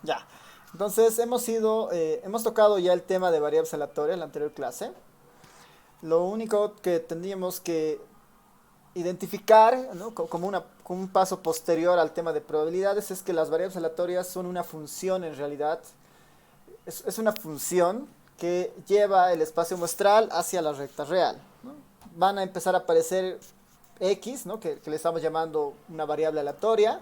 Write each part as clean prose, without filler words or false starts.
Ya. Entonces hemos tocado ya el tema de variables aleatorias en la anterior clase. Lo único que tendríamos que identificar, ¿no? Como un paso posterior al tema de probabilidades es que las variables aleatorias son una función en realidad. Es una función que lleva el espacio muestral hacia la recta real, ¿no? Van a empezar a aparecer x, ¿no? Que le estamos llamando una variable aleatoria,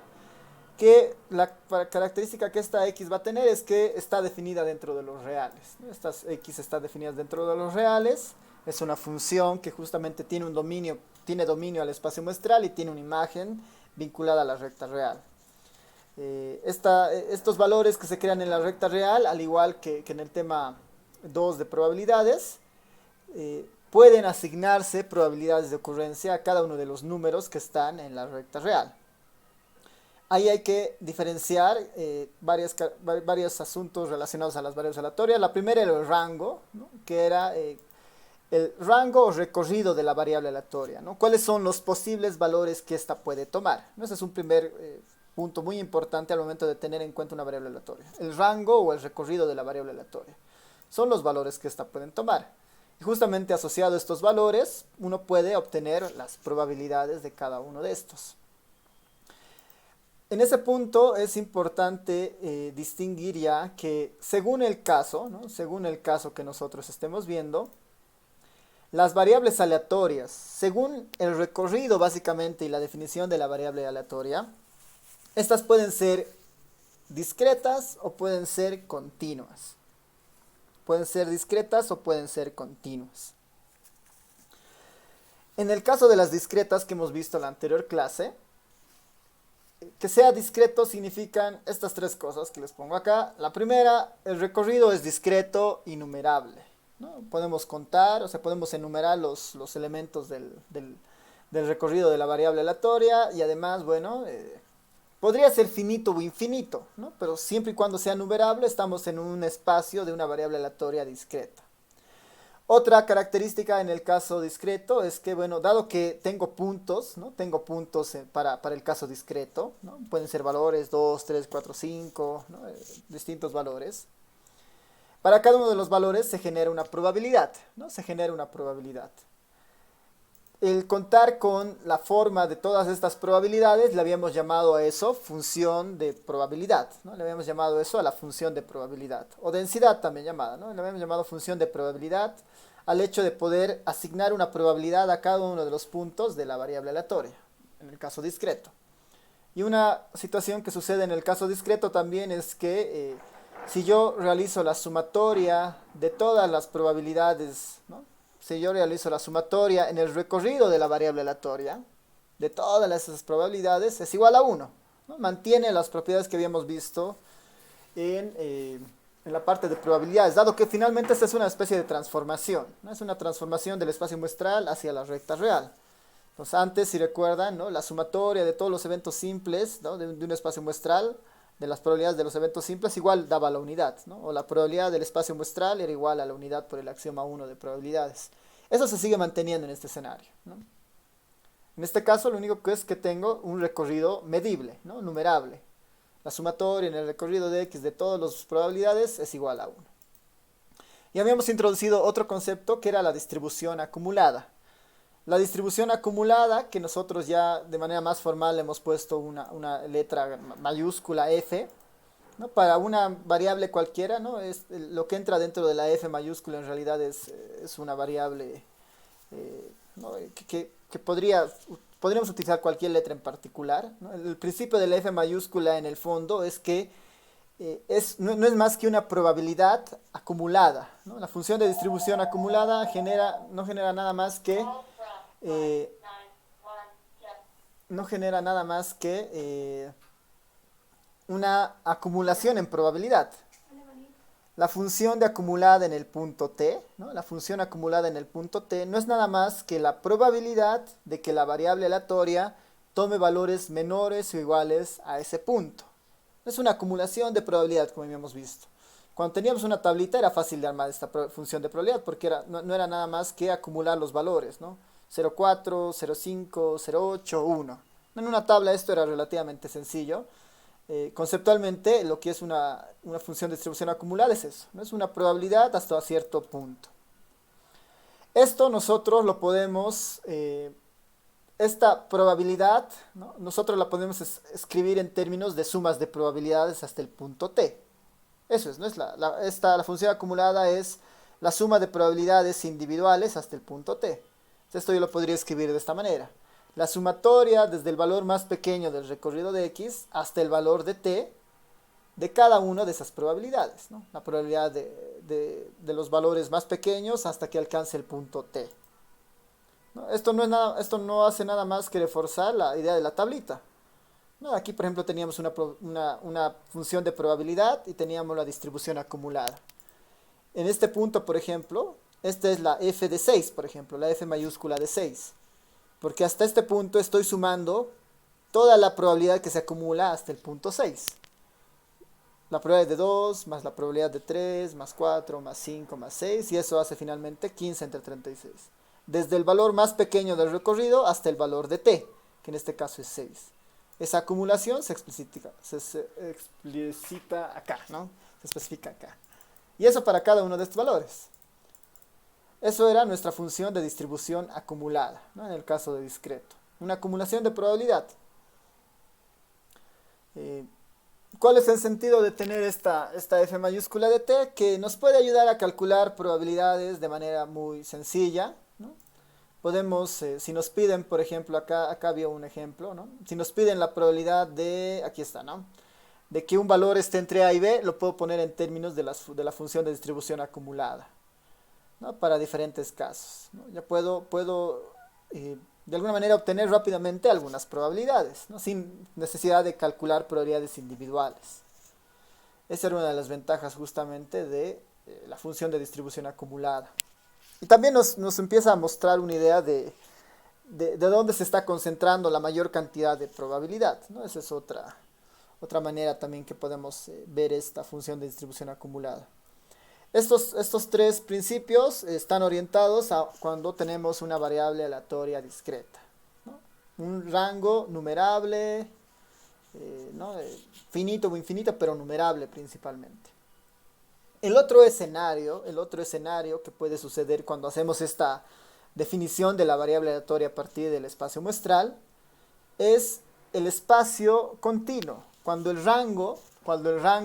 que la característica que esta x va a tener es que está definida dentro de los reales, ¿no? Estas x están definidas dentro de los reales, es una función que justamente tiene dominio al espacio muestral y tiene una imagen vinculada a la recta real. Estos valores que se crean en la recta real, al igual que en el tema 2 de probabilidades, pueden asignarse probabilidades de ocurrencia a cada uno de los números que están en la recta real. Ahí hay que diferenciar varios asuntos relacionados a las variables aleatorias. La primera era el rango, ¿no? Que era el rango o recorrido de la variable aleatoria, ¿no? ¿Cuáles son los posibles valores que ésta puede tomar? ¿No? Ese es un primer punto muy importante al momento de tener en cuenta una variable aleatoria. El rango o el recorrido de la variable aleatoria son los valores que ésta pueden tomar. Y justamente asociado a estos valores, uno puede obtener las probabilidades de cada uno de estos. En ese punto es importante distinguir ya que según el caso, ¿no? Según el caso que nosotros estemos viendo, las variables aleatorias, según el recorrido básicamente y la definición de la variable aleatoria, estas pueden ser discretas o pueden ser continuas. Pueden ser discretas o pueden ser continuas. En el caso de las discretas que hemos visto en la anterior clase, que sea discreto significan estas tres cosas que les pongo acá. La primera, el recorrido es discreto y numerable, ¿no? Podemos contar, o sea, podemos enumerar los elementos del recorrido de la variable aleatoria y además, bueno, podría ser finito o infinito, ¿no? Pero siempre y cuando sea numerable estamos en un espacio de una variable aleatoria discreta. Otra característica en el caso discreto es que, bueno, dado que tengo puntos, ¿no? Tengo puntos para el caso discreto, ¿no? Pueden ser valores 2, 3, 4, 5, ¿no? Distintos valores. Para cada uno de los valores se genera una probabilidad, ¿no? Se genera una probabilidad. El contar con la forma de todas estas probabilidades, le habíamos llamado a eso función de probabilidad, ¿no? Le habíamos llamado eso a la función de probabilidad, o densidad también llamada, ¿no? Le habíamos llamado función de probabilidad al hecho de poder asignar una probabilidad a cada uno de los puntos de la variable aleatoria, en el caso discreto. Y una situación que sucede en el caso discreto también es que si yo realizo la sumatoria de todas las probabilidades, ¿no? Si yo realizo la sumatoria en el recorrido de la variable aleatoria, de todas esas probabilidades, es igual a 1, ¿no? Mantiene las propiedades que habíamos visto en la parte de probabilidades, dado que finalmente esta es una especie de transformación, ¿no? Es una transformación del espacio muestral hacia la recta real. Entonces antes, si recuerdan, ¿no? La sumatoria de todos los eventos simples, ¿no? de un espacio muestral, de las probabilidades de los eventos simples, igual daba la unidad, ¿no? O la probabilidad del espacio muestral era igual a la unidad por el axioma 1 de probabilidades. Eso se sigue manteniendo en este escenario, ¿no? En este caso, lo único que es que tengo un recorrido medible, ¿no? Numerable. La sumatoria en el recorrido de x de todas las probabilidades es igual a 1. Y habíamos introducido otro concepto que era la distribución acumulada. La distribución acumulada, que nosotros ya de manera más formal hemos puesto una letra mayúscula f, ¿no? Para una variable cualquiera, ¿no? Lo que entra dentro de la f mayúscula en realidad es una variable, ¿no? que podríamos utilizar cualquier letra en particular, ¿no? El principio de la f mayúscula en el fondo es que no es más que una probabilidad acumulada, ¿no? La función de distribución acumulada no genera nada más que eh, no genera nada más que una acumulación en probabilidad. La función de acumulada en el punto t, ¿no? La función acumulada en el punto t no es nada más que la probabilidad de que la variable aleatoria tome valores menores o iguales a ese punto. Es una acumulación de probabilidad, como habíamos visto. Cuando teníamos una tablita era fácil de armar esta función de probabilidad porque no era nada más que acumular los valores, ¿no? 0,4, 0,5, 0,8, 1. En una tabla esto era relativamente sencillo. conceptualmente lo que es una función de distribución acumulada es eso, ¿no? Es una probabilidad hasta cierto punto. Esto nosotros lo podemos, esta probabilidad, ¿no? Nosotros la podemos escribir en términos de sumas de probabilidades hasta el punto t. Eso es, ¿no? La función acumulada es la suma de probabilidades individuales hasta el punto t. Esto yo lo podría escribir de esta manera. La sumatoria desde el valor más pequeño del recorrido de x hasta el valor de t de cada una de esas probabilidades, ¿no? La probabilidad de los valores más pequeños hasta que alcance el punto t, ¿no? Esto no hace nada más que reforzar la idea de la tablita, ¿no? Aquí, por ejemplo, teníamos una función de probabilidad y teníamos la distribución acumulada. En este punto, por ejemplo, esta es la f de 6, por ejemplo, la f mayúscula de 6. Porque hasta este punto estoy sumando toda la probabilidad que se acumula hasta el punto 6. La probabilidad de 2, más la probabilidad de 3, más 4, más 5, más 6, y eso hace finalmente 15 entre 36. Desde el valor más pequeño del recorrido hasta el valor de t, que en este caso es 6. Esa acumulación se explicita acá, ¿no? Se especifica acá. Y eso para cada uno de estos valores. Eso era nuestra función de distribución acumulada, ¿no? En el caso de discreto. Una acumulación de probabilidad. ¿Cuál es el sentido de tener esta f mayúscula de t? Que nos puede ayudar a calcular probabilidades de manera muy sencilla, ¿no? Podemos, si nos piden, por ejemplo, acá había un ejemplo, ¿no? Si nos piden la probabilidad de, aquí está, ¿no? De que un valor esté entre a y b, lo puedo poner en términos de la función de distribución acumulada, ¿no? Para diferentes casos, ¿no? Ya puedo de alguna manera obtener rápidamente algunas probabilidades, ¿no? Sin necesidad de calcular probabilidades individuales. Esa era una de las ventajas justamente de la función de distribución acumulada. Y también nos empieza a mostrar una idea de dónde se está concentrando la mayor cantidad de probabilidad, ¿no? Esa es otra manera también que podemos ver esta función de distribución acumulada. Estos tres principios están orientados a cuando tenemos una variable aleatoria discreta, ¿no? Un rango numerable, ¿no? Finito o infinito, pero numerable principalmente. El otro escenario que puede suceder cuando hacemos esta definición de la variable aleatoria a partir del espacio muestral es el espacio continuo. Cuando el rango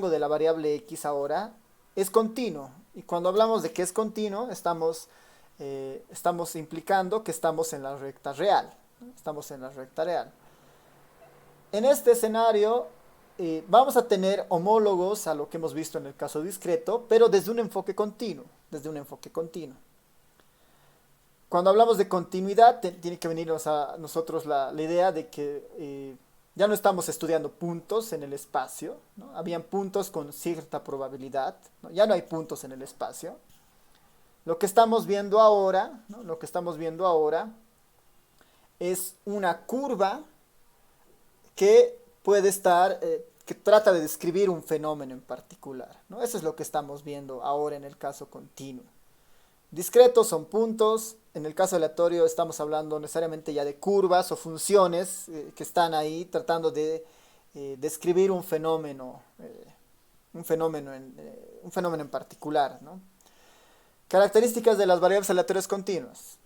de la variable x ahora es continuo. Y cuando hablamos de que es continuo, estamos implicando que estamos en la recta real, ¿no? Estamos en la recta real. En este escenario vamos a tener homólogos a lo que hemos visto en el caso discreto, pero desde un enfoque continuo. Cuando hablamos de continuidad, tiene que venirnos a nosotros la idea de que ya no estamos estudiando puntos en el espacio, ¿no? Habían puntos con cierta probabilidad, ¿no? Ya no hay puntos en el espacio. Lo que estamos viendo ahora, ¿no? Es una curva que puede estar, que trata de describir un fenómeno en particular, ¿no? Eso es lo que estamos viendo ahora en el caso continuo. Discretos son puntos, en el caso aleatorio estamos hablando necesariamente ya de curvas o funciones que están ahí tratando de describir un fenómeno en particular, ¿no? Características de las variables aleatorias continuas.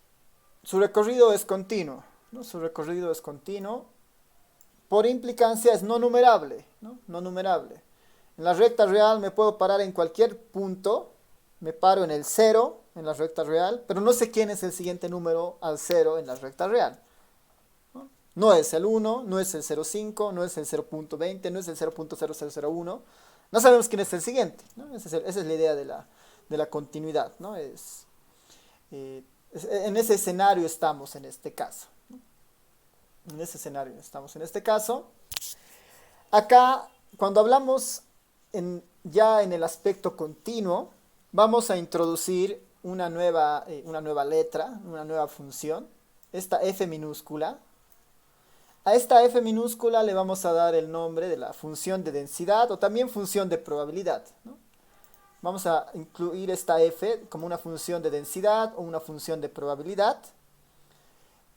Su recorrido es continuo, ¿no? Por implicancia es no numerable, ¿no? En la recta real me puedo parar en cualquier punto, me paro en el 0 en la recta real, pero no sé quién es el siguiente número al 0 en la recta real. No es el 1, no es el 0,5, no es el 0,20, no es el 0,0001. No sabemos quién es el siguiente, ¿no? Esa es la idea de la continuidad, ¿no? En ese escenario estamos en este caso, ¿no? Acá, cuando hablamos ya en el aspecto continuo, vamos a introducir una nueva letra, una nueva función, esta f minúscula. A esta f minúscula le vamos a dar el nombre de la función de densidad o también función de probabilidad, ¿no? Vamos a incluir esta f como una función de densidad o una función de probabilidad.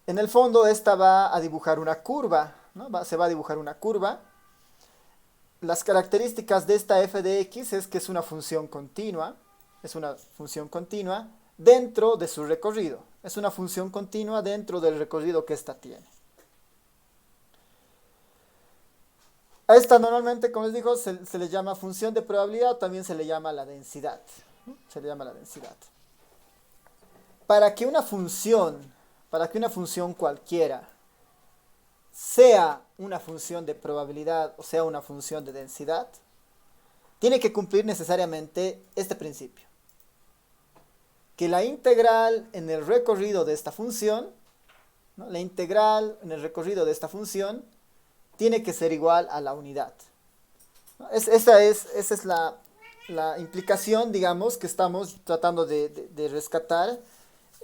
En el fondo esta va a dibujar una curva, ¿no? Se va a dibujar una curva. las características de esta f de x es que es una función continua, dentro de su recorrido. Es una función continua dentro del recorrido que ésta tiene. A esta normalmente, como les digo, se le llama función de probabilidad o también se le llama la densidad, ¿no? Se le llama la densidad. Para que una función cualquiera sea una función de probabilidad o sea una función de densidad, tiene que cumplir necesariamente este principio. Que la integral en el recorrido de esta función, ¿no? La integral en el recorrido de esta función tiene que ser igual a la unidad, ¿no? Esa es la implicación, digamos, que estamos tratando de rescatar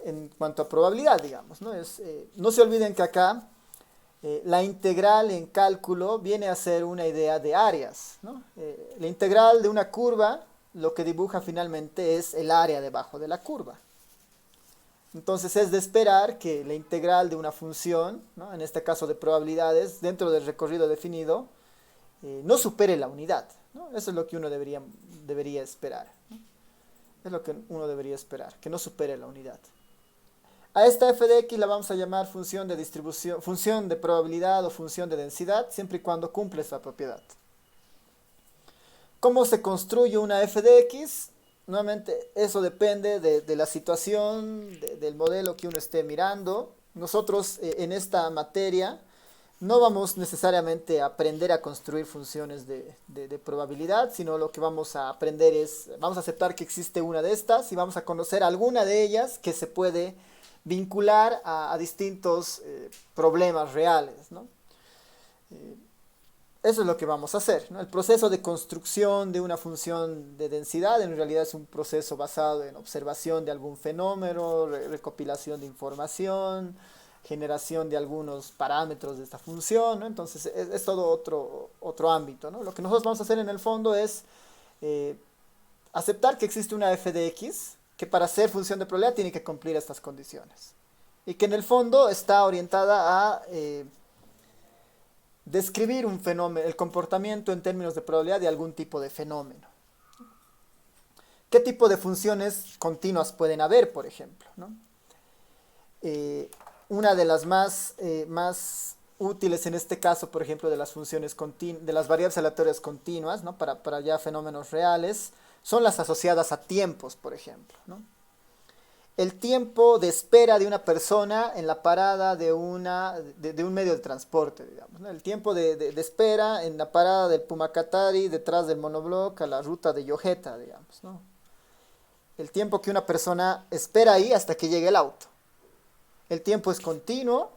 en cuanto a probabilidad, digamos, ¿no? No se olviden que acá la integral en cálculo viene a ser una idea de áreas, ¿no? La integral de una curva lo que dibuja finalmente es el área debajo de la curva. Entonces es de esperar que la integral de una función, ¿no? En este caso de probabilidades, dentro del recorrido definido, no supere la unidad, ¿no? Eso es lo que uno debería esperar, ¿no? Es lo que uno debería esperar, que no supere la unidad. A esta f de x la vamos a llamar función de distribución, función de probabilidad o función de densidad, siempre y cuando cumple esta propiedad. ¿Cómo se construye una f de x? Nuevamente, eso depende de la situación, del modelo que uno esté mirando. Nosotros en esta materia no vamos necesariamente a aprender a construir funciones de probabilidad, sino lo que vamos a aprender es, vamos a aceptar que existe una de estas y vamos a conocer alguna de ellas que se puede vincular a distintos problemas reales, ¿no? Eso es lo que vamos a hacer, ¿no? El proceso de construcción de una función de densidad en realidad es un proceso basado en observación de algún fenómeno, recopilación de información, generación de algunos parámetros de esta función, ¿no? Entonces es todo otro ámbito, ¿no? Lo que nosotros vamos a hacer en el fondo es aceptar que existe una f de x que para ser función de probabilidad tiene que cumplir estas condiciones y que en el fondo está orientada a describir un fenómeno, el comportamiento en términos de probabilidad de algún tipo de fenómeno. ¿Qué tipo de funciones continuas pueden haber, por ejemplo, ¿no? Una de las más útiles en este caso, por ejemplo, de las funciones de las variables aleatorias continuas, ¿no? Para ya fenómenos reales, son las asociadas a tiempos, por ejemplo, ¿no? El tiempo de espera de una persona en la parada de un medio de transporte, digamos, ¿no? El tiempo de espera en la parada del Pumacatari detrás del monobloc a la ruta de Yojeta, digamos, ¿no? El tiempo que una persona espera ahí hasta que llegue el auto. El tiempo es continuo.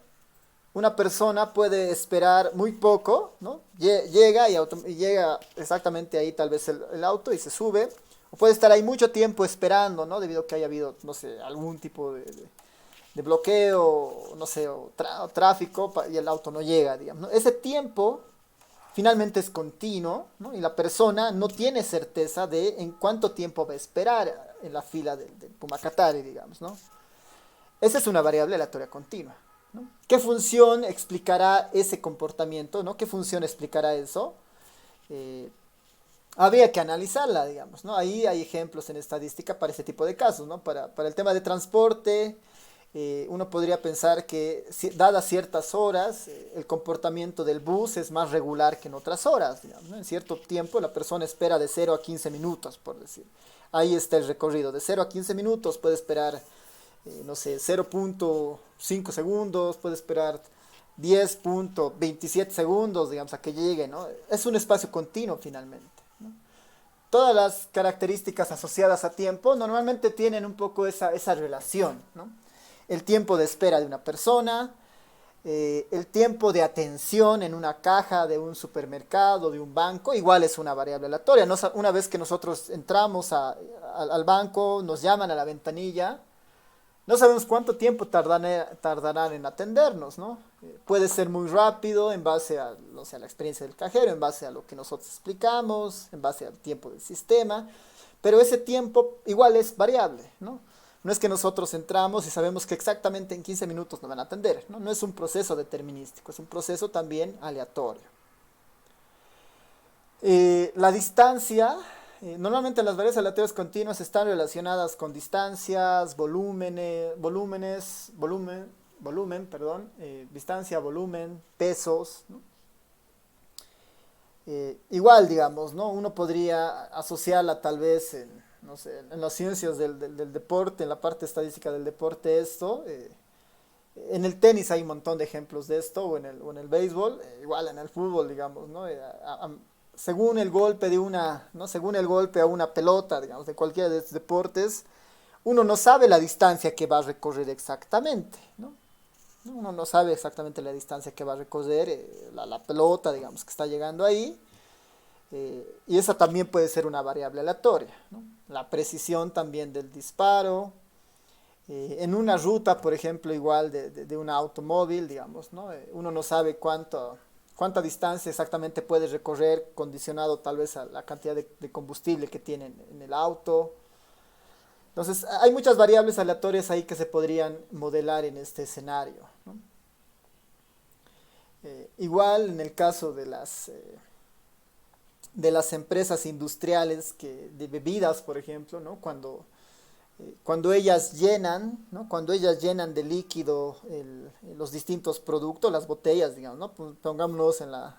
Una persona puede esperar muy poco, ¿no? Llega y llega exactamente ahí tal vez el auto y se sube. O puede estar ahí mucho tiempo esperando, ¿no? Debido a que haya habido, no sé, algún tipo de bloqueo, no sé, o tráfico y el auto no llega, digamos, ¿no? Ese tiempo finalmente es continuo, ¿no? Y la persona no tiene certeza de en cuánto tiempo va a esperar en la fila del Pumacatari, digamos, ¿no? Esa es una variable aleatoria continua, ¿no? ¿Qué función explicará ese comportamiento, ¿no? ¿Qué función explicará eso? Habría que analizarla, digamos, ¿no? Ahí hay ejemplos en estadística para ese tipo de casos, ¿no? Para el tema de transporte, uno podría pensar que dadas ciertas horas, el comportamiento del bus es más regular que en otras horas, digamos, ¿no? En cierto tiempo la persona espera de 0 a 15 minutos, por decir. Ahí está el recorrido, de 0 a 15 minutos puede esperar, no sé, 0.5 segundos, puede esperar 10.27 segundos, digamos, a que llegue, ¿no? Es un espacio continuo finalmente. Todas las características asociadas a tiempo normalmente tienen un poco esa relación, ¿no? El tiempo de espera de una persona, el tiempo de atención en una caja de un supermercado, de un banco, igual es una variable aleatoria. Una vez que nosotros entramos al banco, nos llaman a la ventanilla, no sabemos cuánto tiempo tardarán en atendernos, ¿no? Puede ser muy rápido en base a, no sé, a la experiencia del cajero, en base a lo que nosotros explicamos, en base al tiempo del sistema, pero ese tiempo igual es variable, ¿no? No es que nosotros entramos y sabemos que exactamente en 15 minutos nos van a atender, ¿no? No es un proceso determinístico, es un proceso también aleatorio. La distancia, normalmente las variables aleatorias continuas están relacionadas con distancias, volumen, perdón, distancia, volumen, pesos, ¿no? Igual, digamos, ¿no? Uno podría asociarla tal vez en, no sé, en las ciencias del deporte, en la parte estadística del deporte, esto. En el tenis hay un montón de ejemplos de esto, o en el béisbol, igual en el fútbol, digamos, ¿no? Según el golpe de una, ¿no? Según el golpe a una pelota, digamos, de cualquiera de estos deportes, uno no sabe la distancia que va a recorrer exactamente, ¿no? Uno no sabe exactamente la distancia que va a recorrer la pelota, digamos, que está llegando ahí. Y esa también puede ser una variable aleatoria, ¿no? La precisión también del disparo. En una ruta, por ejemplo, igual de un automóvil, digamos, ¿no? Uno no sabe cuánta distancia exactamente puede recorrer, condicionado tal vez a la cantidad de combustible que tiene en el auto. Entonces, hay muchas variables aleatorias ahí que se podrían modelar en este escenario, ¿no? Igual en el caso de las empresas industriales de bebidas, por ejemplo, ¿no? Cuando ellas llenan, ¿no? Cuando ellas llenan de líquido los distintos productos, las botellas, digamos, ¿no? Pongámonos en la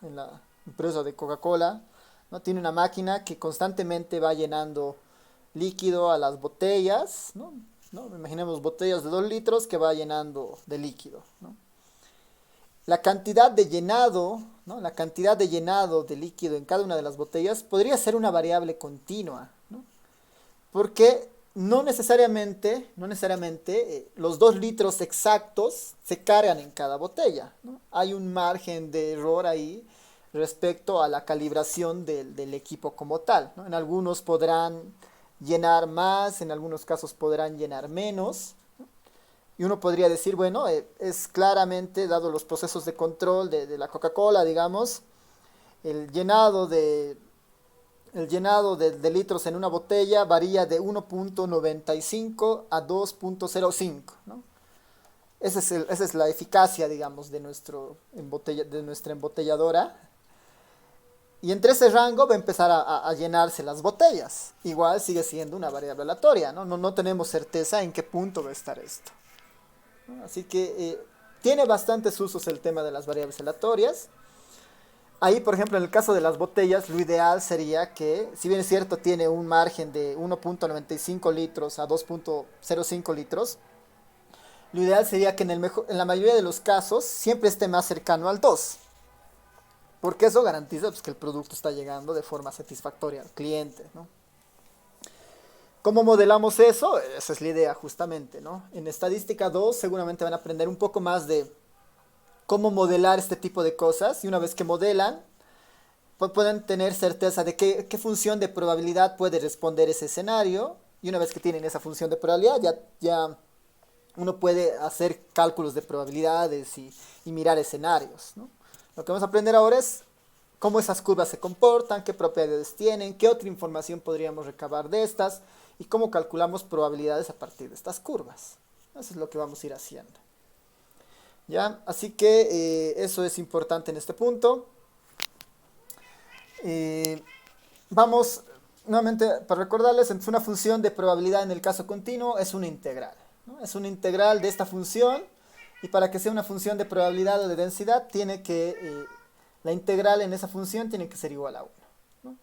empresa de Coca-Cola, ¿no? Tiene una máquina que constantemente va llenando líquido a las botellas, ¿no? ¿No? Imaginemos botellas de 2 litros que va llenando de líquido, ¿no? La cantidad de llenado, ¿no? La cantidad de llenado de líquido en cada una de las botellas podría ser una variable continua, ¿no? Porque no necesariamente los 2 litros exactos se cargan en cada botella, ¿no? Hay un margen de error ahí respecto a la calibración del equipo como tal, ¿no? En algunos podrán llenar más, en algunos casos podrán llenar menos. Y uno podría decir, bueno, es claramente, dado los procesos de control de la Coca-Cola, digamos, el llenado de, el llenado de litros en una botella varía de 1,95 a 2,05, ¿no? Esa es la eficacia, digamos, de nuestra embotelladora. Y entre ese rango va a empezar a llenarse las botellas. Igual sigue siendo una variable aleatoria, ¿no? No tenemos certeza en qué punto va a estar esto, ¿no? Así que tiene bastantes usos el tema de las variables aleatorias. Ahí, por ejemplo, en el caso de las botellas, lo ideal sería que, si bien es cierto, tiene un margen de 1,95 litros a 2,05 litros, lo ideal sería que en la mayoría de los casos siempre esté más cercano al 2, porque eso garantiza, pues, que el producto está llegando de forma satisfactoria al cliente, ¿no? ¿Cómo modelamos eso? Esa es la idea justamente, ¿no? En estadística 2 seguramente van a aprender un poco más de cómo modelar este tipo de cosas, y una vez que modelan, pueden tener certeza de qué función de probabilidad puede responder ese escenario, y una vez que tienen esa función de probabilidad, ya uno puede hacer cálculos de probabilidades y mirar escenarios, ¿no? Lo que vamos a aprender ahora es cómo esas curvas se comportan, qué propiedades tienen, qué otra información podríamos recabar de estas, y cómo calculamos probabilidades a partir de estas curvas. Eso es lo que vamos a ir haciendo, ¿ya? Así que eso es importante en este punto. Vamos nuevamente para recordarles, entonces una función de probabilidad en el caso continuo es una integral, ¿no? Es una integral de esta función, y para que sea una función de probabilidad o de densidad, la integral en esa función tiene que ser igual a 1, ¿no?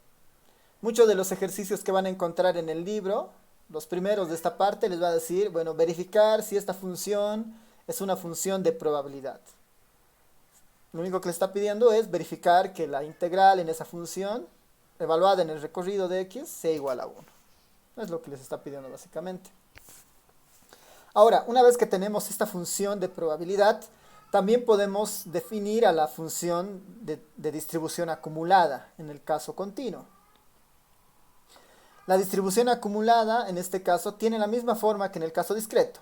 Muchos de los ejercicios que van a encontrar en el libro, los primeros de esta parte, les va a decir, bueno, verificar si esta función es una función de probabilidad. Lo único que le está pidiendo es verificar que la integral en esa función, evaluada en el recorrido de x, sea igual a 1. Es lo que les está pidiendo básicamente. Ahora, una vez que tenemos esta función de probabilidad, también podemos definir a la función de distribución acumulada en el caso continuo. La distribución acumulada, en este caso, tiene la misma forma que en el caso discreto.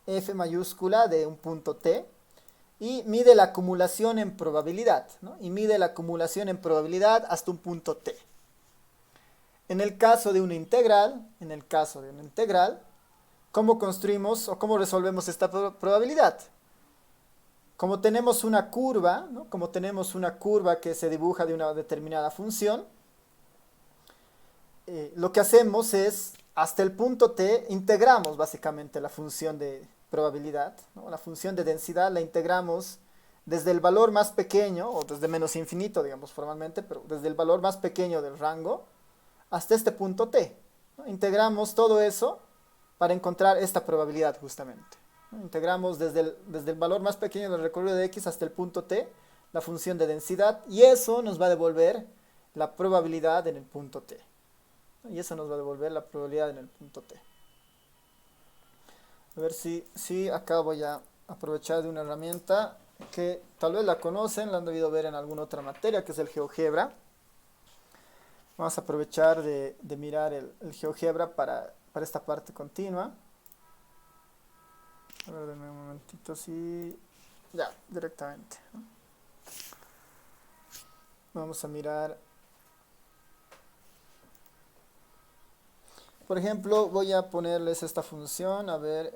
F mayúscula de un punto t, y mide la acumulación en probabilidad, ¿no? Y mide la acumulación en probabilidad hasta un punto t. En el caso de una integral, ¿cómo construimos o cómo resolvemos esta probabilidad? Como tenemos una curva, ¿no? Como tenemos una curva que se dibuja de una determinada función, lo que hacemos es, hasta el punto t, integramos básicamente la función de probabilidad, ¿no? La función de densidad la integramos desde el valor más pequeño, o desde menos infinito, digamos formalmente, pero desde el valor más pequeño del rango hasta este punto t, ¿no? Integramos todo eso para encontrar esta probabilidad justamente, ¿no? Integramos desde el valor más pequeño del recorrido de x hasta el punto t, la función de densidad, y eso nos va a devolver la probabilidad en el punto t. Y eso nos va a devolver la probabilidad en el punto t. A ver si acá voy a aprovechar de una herramienta que tal vez la conocen, la han debido ver en alguna otra materia, que es el GeoGebra. Vamos a aprovechar de mirar el GeoGebra para esta parte continua. A ver, denme un momentito, sí. Ya, directamente, ¿no? Vamos a mirar. Por ejemplo, voy a ponerles esta función, a ver,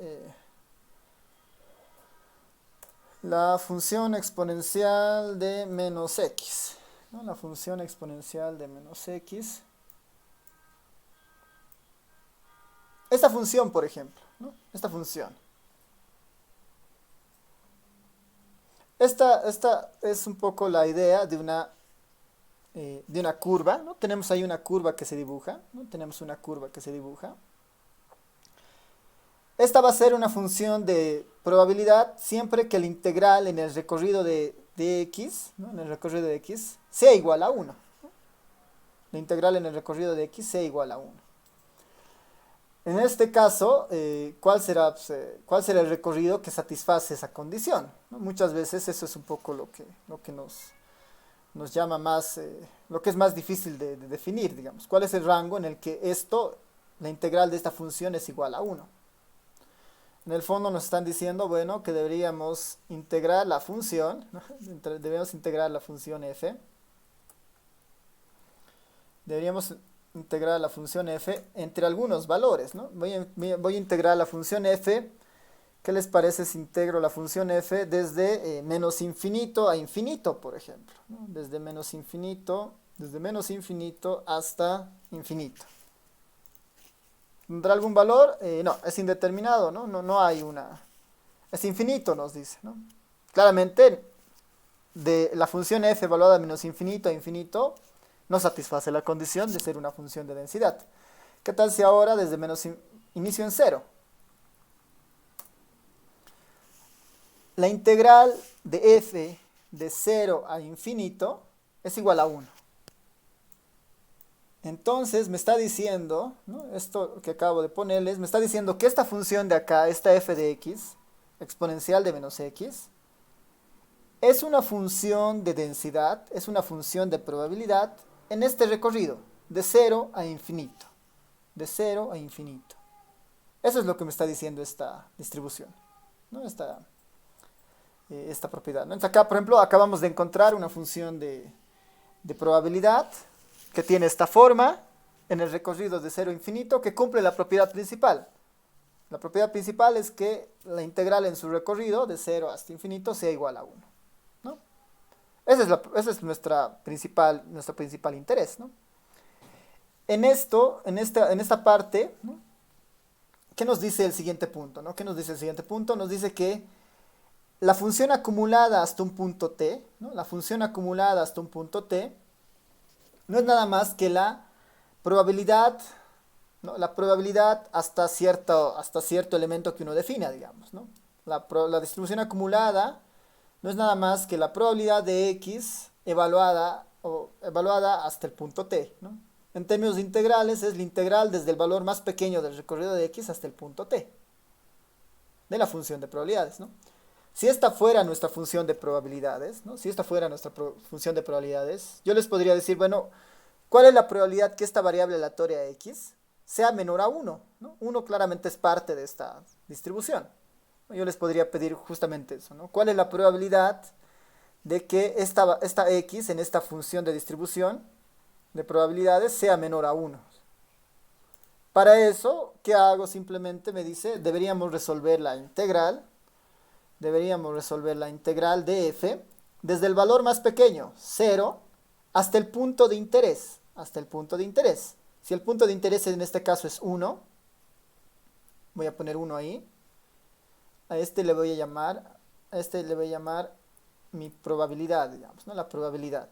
la función exponencial de menos x, ¿no? La función exponencial de menos x. Esta función, por ejemplo, ¿no? Esta función. Esta es un poco la idea de una curva, ¿no? Tenemos ahí una curva que se dibuja, ¿no? Tenemos una curva que se dibuja. Esta va a ser una función de probabilidad siempre que el integral en el recorrido de x, ¿no? En el recorrido de x, sea igual a 1, ¿no? La integral en el recorrido de x sea igual a 1. En este caso, ¿cuál será el recorrido que satisface esa condición? ¿No? Muchas veces eso es un poco lo que nos llama más, lo que es más difícil de definir, digamos. ¿Cuál es el rango en el que la integral de esta función es igual a 1? En el fondo nos están diciendo, bueno, que deberíamos integrar la función, ¿no? Debemos integrar la función f. Deberíamos integrar la función f entre algunos valores, ¿no? Voy a integrar la función f. ¿Qué les parece si integro la función f desde menos infinito a infinito, por ejemplo, ¿no? Desde menos infinito hasta infinito. ¿Tendrá algún valor? No, es indeterminado, ¿no? No hay una... Es infinito, nos dice, ¿no? Claramente, de la función f evaluada de menos infinito a infinito, no satisface la condición de ser una función de densidad. ¿Qué tal si ahora desde inicio en 0? La integral de f de 0 a infinito es igual a 1. Entonces me está diciendo, ¿no? Esto que acabo de ponerles, me está diciendo que esta función de acá, esta f de x, exponencial de menos x, es una función de densidad, es una función de probabilidad en este recorrido, de 0 a infinito. De 0 a infinito. Eso es lo que me está diciendo esta distribución, ¿no? Esta propiedad, ¿no? Entonces acá, por ejemplo, acabamos de encontrar una función de probabilidad que tiene esta forma en el recorrido de 0 a infinito, que cumple la propiedad principal. La propiedad principal es que la integral en su recorrido de 0 hasta infinito sea igual a 1, ¿no? Ese es nuestro principal interés, ¿no? En esta parte, ¿no? ¿Qué nos dice el siguiente punto, ¿no? ¿Qué nos dice el siguiente punto? Nos dice que la función acumulada hasta un punto t, ¿no? La función acumulada hasta un punto t no es nada más que la probabilidad, ¿no? La probabilidad hasta cierto elemento que uno defina, digamos, ¿no? La distribución acumulada no es nada más que la probabilidad de x evaluada hasta el punto t, ¿no? En términos de integrales es la integral desde el valor más pequeño del recorrido de x hasta el punto t de la función de probabilidades, ¿no? Si esta fuera nuestra función de probabilidades, ¿no? Si esta fuera nuestra función de probabilidades, yo les podría decir, bueno, ¿cuál es la probabilidad que esta variable aleatoria x sea menor a 1, ¿no? 1 claramente es parte de esta distribución. Yo les podría pedir justamente eso, ¿no? ¿Cuál es la probabilidad de que esta x en esta función de distribución de probabilidades sea menor a 1? Para eso, ¿qué hago? Simplemente me dice, deberíamos resolver la integral de f desde el valor más pequeño, 0, hasta el punto de interés. Si el punto de interés en este caso es 1, voy a poner 1 ahí. A este le voy a llamar mi probabilidad, digamos, ¿no? La probabilidad.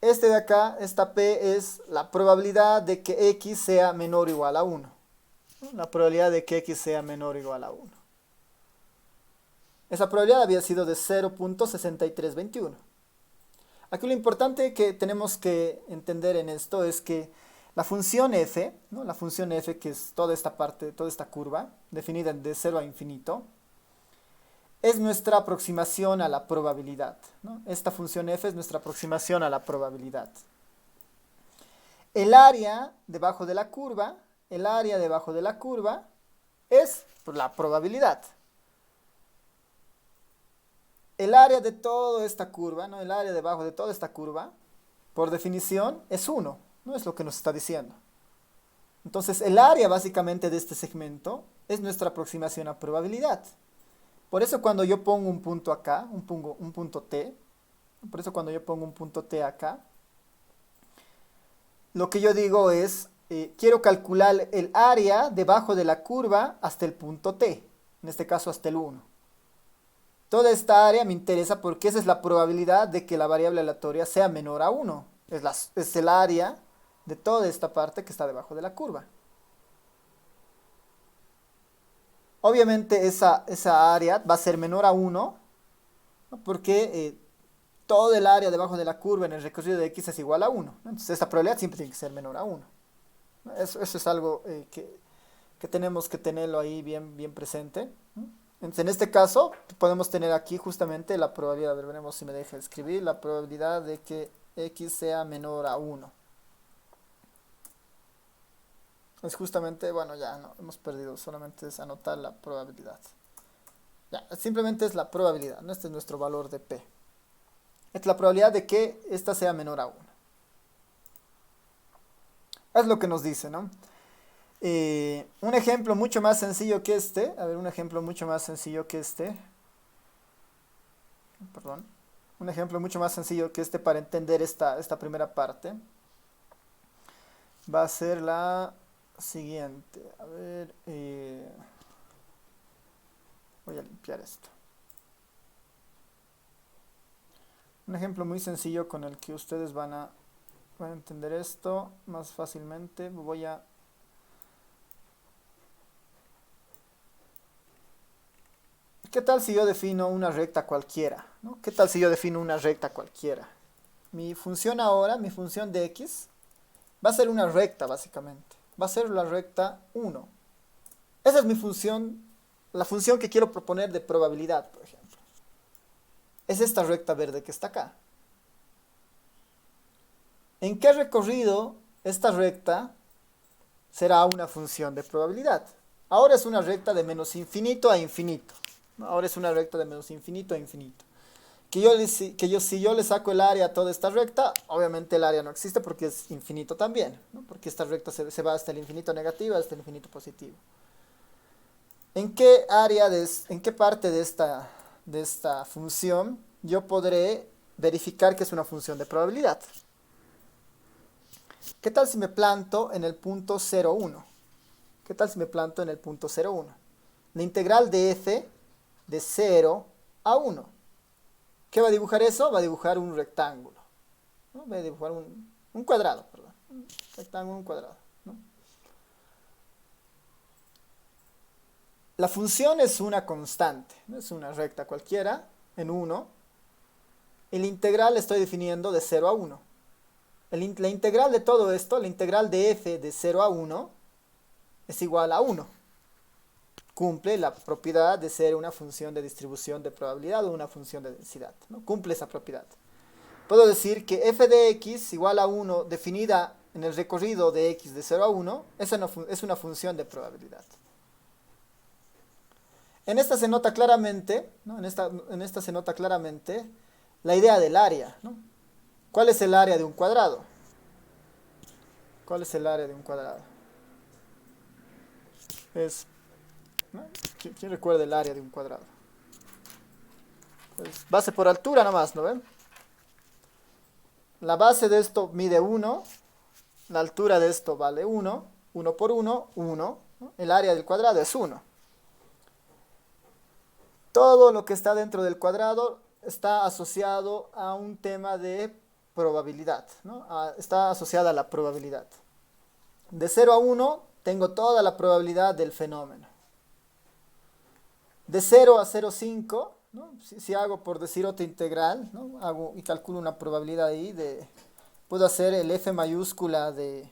Este de acá, esta P es la probabilidad de que X sea menor o igual a 1. ¿No? La probabilidad de que X sea menor o igual a 1. Esa probabilidad había sido de 0.6321. Aquí lo importante que tenemos que entender en esto es que la función f, ¿no? La función f, que es toda esta parte, toda esta curva, definida de 0 a infinito, es nuestra aproximación a la probabilidad, ¿no? Esta función f es nuestra aproximación a la probabilidad. El área debajo de la curva, es la probabilidad. El área de toda esta curva, ¿no? El área debajo de toda esta curva, por definición, es 1, no es lo que nos está diciendo. Entonces, el área básicamente de este segmento es nuestra aproximación a probabilidad. Por eso cuando yo pongo un punto acá, un punto T, por eso cuando yo pongo un punto T acá, lo que yo digo es, quiero calcular el área debajo de la curva hasta el punto T, en este caso hasta el 1. Toda esta área me interesa porque esa es la probabilidad de que la variable aleatoria sea menor a 1. Es el área de toda esta parte que está debajo de la curva. Obviamente esa área va a ser menor a 1, ¿no? Porque todo el área debajo de la curva en el recorrido de x es igual a 1. Entonces esta probabilidad siempre tiene que ser menor a 1. Eso es algo que tenemos que tenerlo ahí bien presente. Entonces en este caso podemos tener aquí justamente la probabilidad, a ver, veremos si me deja escribir, la probabilidad de que x sea menor a 1. Es justamente, bueno, ya no, hemos perdido, solamente es anotar la probabilidad. Ya, simplemente es la probabilidad, ¿no? Este es nuestro valor de P. Esta es la probabilidad de que esta sea menor a 1. Es lo que nos dice, ¿no? Un ejemplo mucho más sencillo que este, a ver, un ejemplo mucho más sencillo que este, perdón, un ejemplo mucho más sencillo que este para entender esta primera parte, va a ser la siguiente. A ver, voy a limpiar esto. Un ejemplo muy sencillo con el que ustedes van a entender esto más fácilmente. ¿Qué tal si yo defino una recta cualquiera? ¿No? ¿Qué tal si yo defino una recta cualquiera? Mi función ahora, mi función de x, va a ser una recta básicamente. Va a ser la recta 1. Esa es mi función, la función que quiero proponer de probabilidad, por ejemplo. Es esta recta verde que está acá. ¿En qué recorrido esta recta será una función de probabilidad? Ahora es una recta de menos infinito a infinito. Ahora es una recta de menos infinito a infinito. Si yo le saco el área a toda esta recta, obviamente el área no existe porque es infinito también, ¿no? Porque esta recta se va hasta el infinito negativo, hasta el infinito positivo. ¿En qué en qué parte de esta función yo podré verificar que es una función de probabilidad? ¿Qué tal si me planto en el punto 0,1? ¿Qué tal si me planto en el punto 0,1? La integral de f de 0 a 1. ¿Qué va a dibujar eso? Va a dibujar un rectángulo, ¿no? Va a dibujar un cuadrado, perdón. Un rectángulo, un cuadrado, ¿no? La función es una constante, ¿no? Es una recta cualquiera en 1. El integral estoy definiendo de 0 a 1. La integral de todo esto, la integral de f de 0 a 1, es igual a 1. Cumple la propiedad de ser una función de distribución de probabilidad o una función de densidad, ¿no? Cumple esa propiedad. Puedo decir que f de x igual a 1 definida en el recorrido de x de 0 a 1 es una función de probabilidad. En esta se nota claramente, ¿no? En esta se nota claramente la idea del área, ¿no? ¿Cuál es el área de un cuadrado? ¿Cuál es el área de un cuadrado? ¿No? ¿Quién recuerda el área de un cuadrado? Pues base por altura nomás, ¿no ven? La base de esto mide 1, la altura de esto vale 1, 1 por 1, 1, ¿no? El área del cuadrado es 1. Todo lo que está dentro del cuadrado está asociado a un tema de probabilidad, ¿no? Está asociada a la probabilidad. De 0 a 1 tengo toda la probabilidad del fenómeno. De 0 a 0,5, ¿no? Si hago por decir otra integral, ¿no? Hago y calculo una probabilidad ahí puedo hacer el f mayúscula de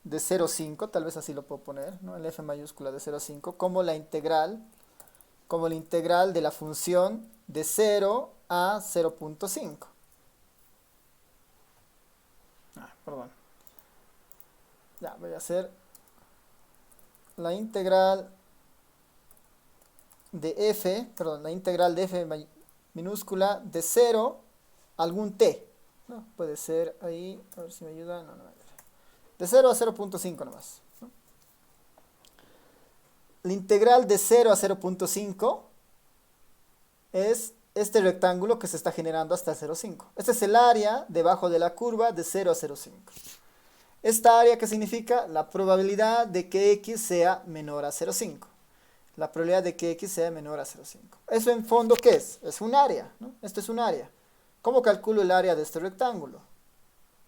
0,5, tal vez así lo puedo poner, ¿no? El f mayúscula de 0,5 como la integral de la función de 0 a 0,5. Perdón. Ya, voy a hacer la integral de f minúscula de 0 a algún t. ¿No? Puede ser ahí, a ver si me ayuda. No, de 0 a 0,5 nomás, ¿no? La integral de 0 a 0,5 es este rectángulo que se está generando hasta 0,5. Este es el área debajo de la curva de 0 a 0,5. Esta área, ¿qué significa? La probabilidad de que x sea menor a 0,5. La probabilidad de que x sea menor a 0,5. ¿Eso en fondo qué es? Es un área, ¿no? Esto es un área. ¿Cómo calculo el área de este rectángulo?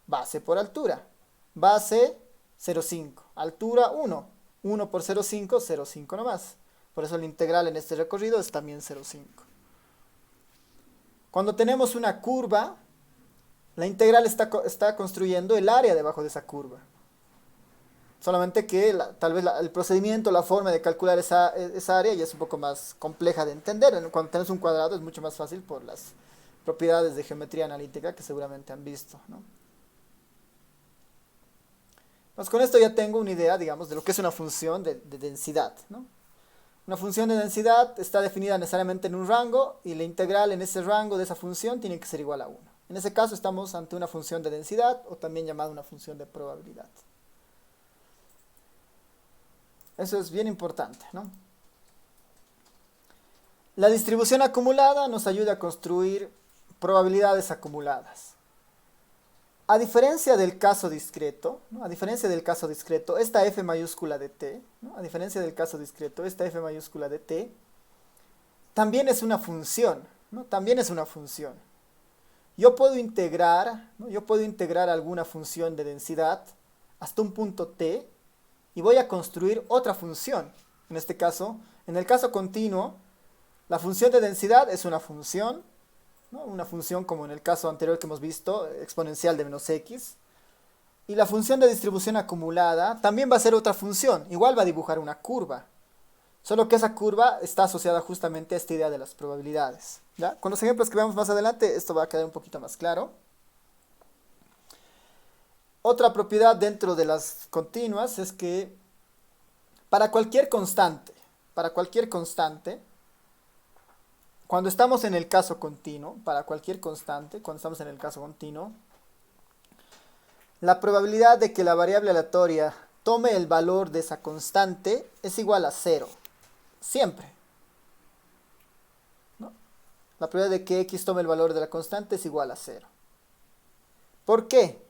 Base por altura. Base 0,5. Altura 1. 1 por 0,5, 0,5 nomás. Por eso la integral en este recorrido es también 0,5. Cuando tenemos una curva, la integral está construyendo el área debajo de esa curva. Solamente que tal vez el procedimiento, la forma de calcular esa área ya es un poco más compleja de entender. Cuando tenemos un cuadrado es mucho más fácil por las propiedades de geometría analítica que seguramente han visto, ¿no? Pues con esto ya tengo una idea, digamos, de lo que es una función de densidad, ¿no? Una función de densidad está definida necesariamente en un rango y la integral en ese rango de esa función tiene que ser igual a 1. En ese caso estamos ante una función de densidad o también llamada una función de probabilidad. Eso es bien importante, ¿no? La distribución acumulada nos ayuda a construir probabilidades acumuladas. A diferencia del caso discreto, ¿no? Esta f mayúscula de t, ¿no? A diferencia del caso discreto, esta f mayúscula de t también es una función, ¿no? También es una función. Yo puedo integrar, ¿no? Alguna función de densidad hasta un punto t y voy a construir otra función. En este caso, en el caso continuo, la función de densidad es una función, ¿no? Una función como en el caso anterior que hemos visto, exponencial de menos x. Y la función de distribución acumulada también va a ser otra función, igual va a dibujar una curva. Solo que esa curva está asociada justamente a esta idea de las probabilidades, ¿ya? Con los ejemplos que veamos más adelante, esto va a quedar un poquito más claro. Otra propiedad dentro de las continuas es que para cualquier constante, cuando estamos en el caso continuo, la probabilidad de que la variable aleatoria tome el valor de esa constante es igual a 0. Siempre, ¿no? La probabilidad de que x tome el valor de la constante es igual a 0. ¿Por qué?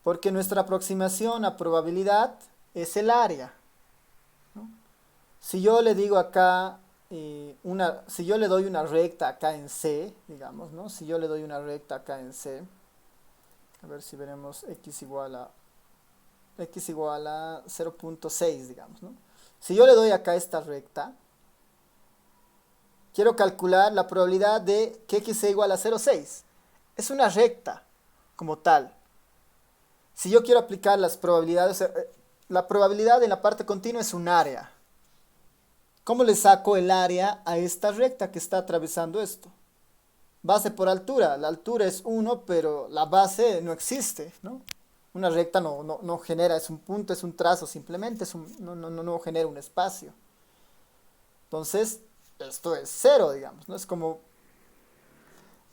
Porque nuestra aproximación a probabilidad es el área, ¿no? Si yo le digo acá, si yo le doy una recta acá en C, digamos, ¿no? Si yo le doy una recta acá en C, a ver si veremos x igual a 0,6, digamos, ¿no? Si yo le doy acá esta recta, quiero calcular la probabilidad de que x sea igual a 0,6. Es una recta como tal. Si yo quiero aplicar las probabilidades, la probabilidad en la parte continua es un área. ¿Cómo le saco el área a esta recta que está atravesando esto? Base por altura. La altura es 1, pero la base no existe, ¿no? Una recta no genera, es un punto, es un trazo simplemente, no genera un espacio. Entonces, esto es 0, digamos, ¿no? Es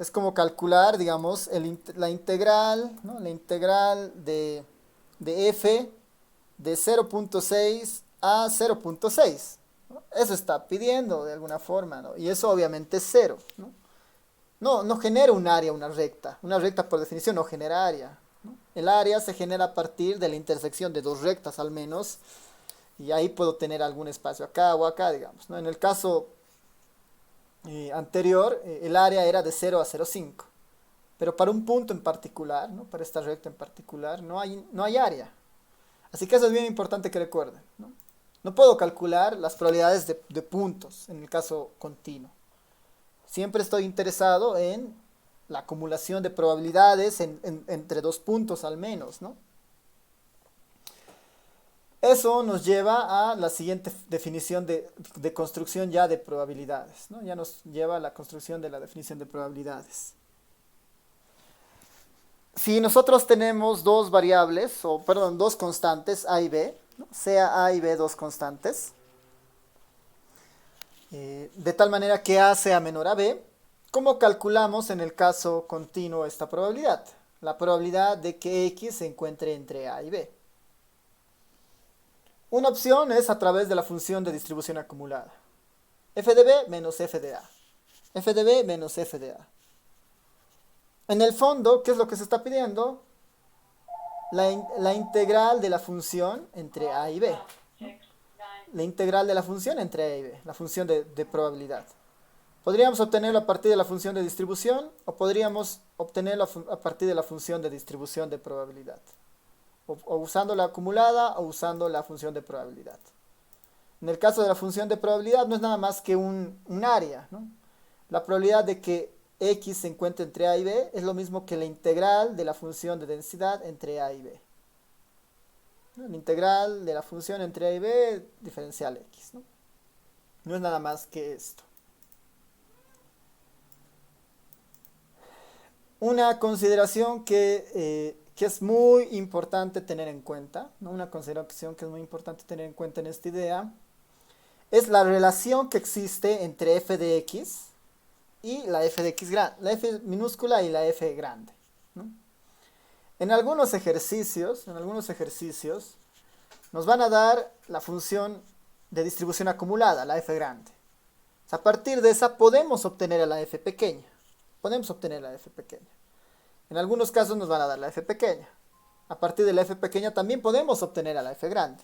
como calcular, digamos, la integral, ¿no? La integral de f de 0,6 a 0,6. ¿No? Eso está pidiendo de alguna forma, ¿no? Y eso obviamente es 0, ¿no? no genera un área, una recta. Una recta por definición no genera área, ¿no? El área se genera a partir de la intersección de dos rectas al menos, y ahí puedo tener algún espacio acá o acá, digamos, ¿no? En el caso anterior, el área era de 0 a 0,5. Pero para un punto en particular, ¿no? Para esta recta en particular, no hay área. Así que eso es bien importante que recuerden, ¿no? No puedo calcular las probabilidades de puntos en el caso continuo. Siempre estoy interesado en la acumulación de probabilidades entre dos puntos al menos, ¿no? Eso nos lleva a la siguiente definición de construcción ya de probabilidades, ¿no? Ya nos lleva a la construcción de la definición de probabilidades. Si nosotros tenemos dos variables, dos constantes A y B, ¿no? Sea A y B dos constantes, de tal manera que A sea menor a B, ¿cómo calculamos en el caso continuo esta probabilidad? La probabilidad de que X se encuentre entre A y B. Una opción es a través de la función de distribución acumulada. F de B menos F de A. F de B menos F de A. En el fondo, ¿qué es lo que se está pidiendo? La integral de la función entre A y B. La integral de la función entre A y B, la función de probabilidad. Podríamos obtenerlo a partir de la función de distribución o podríamos obtenerlo a partir de la función de distribución de probabilidad. O usando la acumulada o usando la función de probabilidad. En el caso de la función de probabilidad no es nada más que un área, ¿no? La probabilidad de que X se encuentre entre A y B es lo mismo que la integral de la función de densidad entre A y B. ¿No? La integral de la función entre A y B diferencial X, ¿no? No es nada más que esto. Una consideración que es muy importante tener en cuenta, ¿no? Una consideración que es muy importante tener en cuenta en esta idea, es la relación que existe entre f de x y la f de x grande, la f minúscula y la f grande, ¿no? En algunos ejercicios nos van a dar la función de distribución acumulada, la f grande. O sea, a partir de esa podemos obtener a la f pequeña. En algunos casos nos van a dar la f pequeña. A partir de la f pequeña también podemos obtener a la f grande.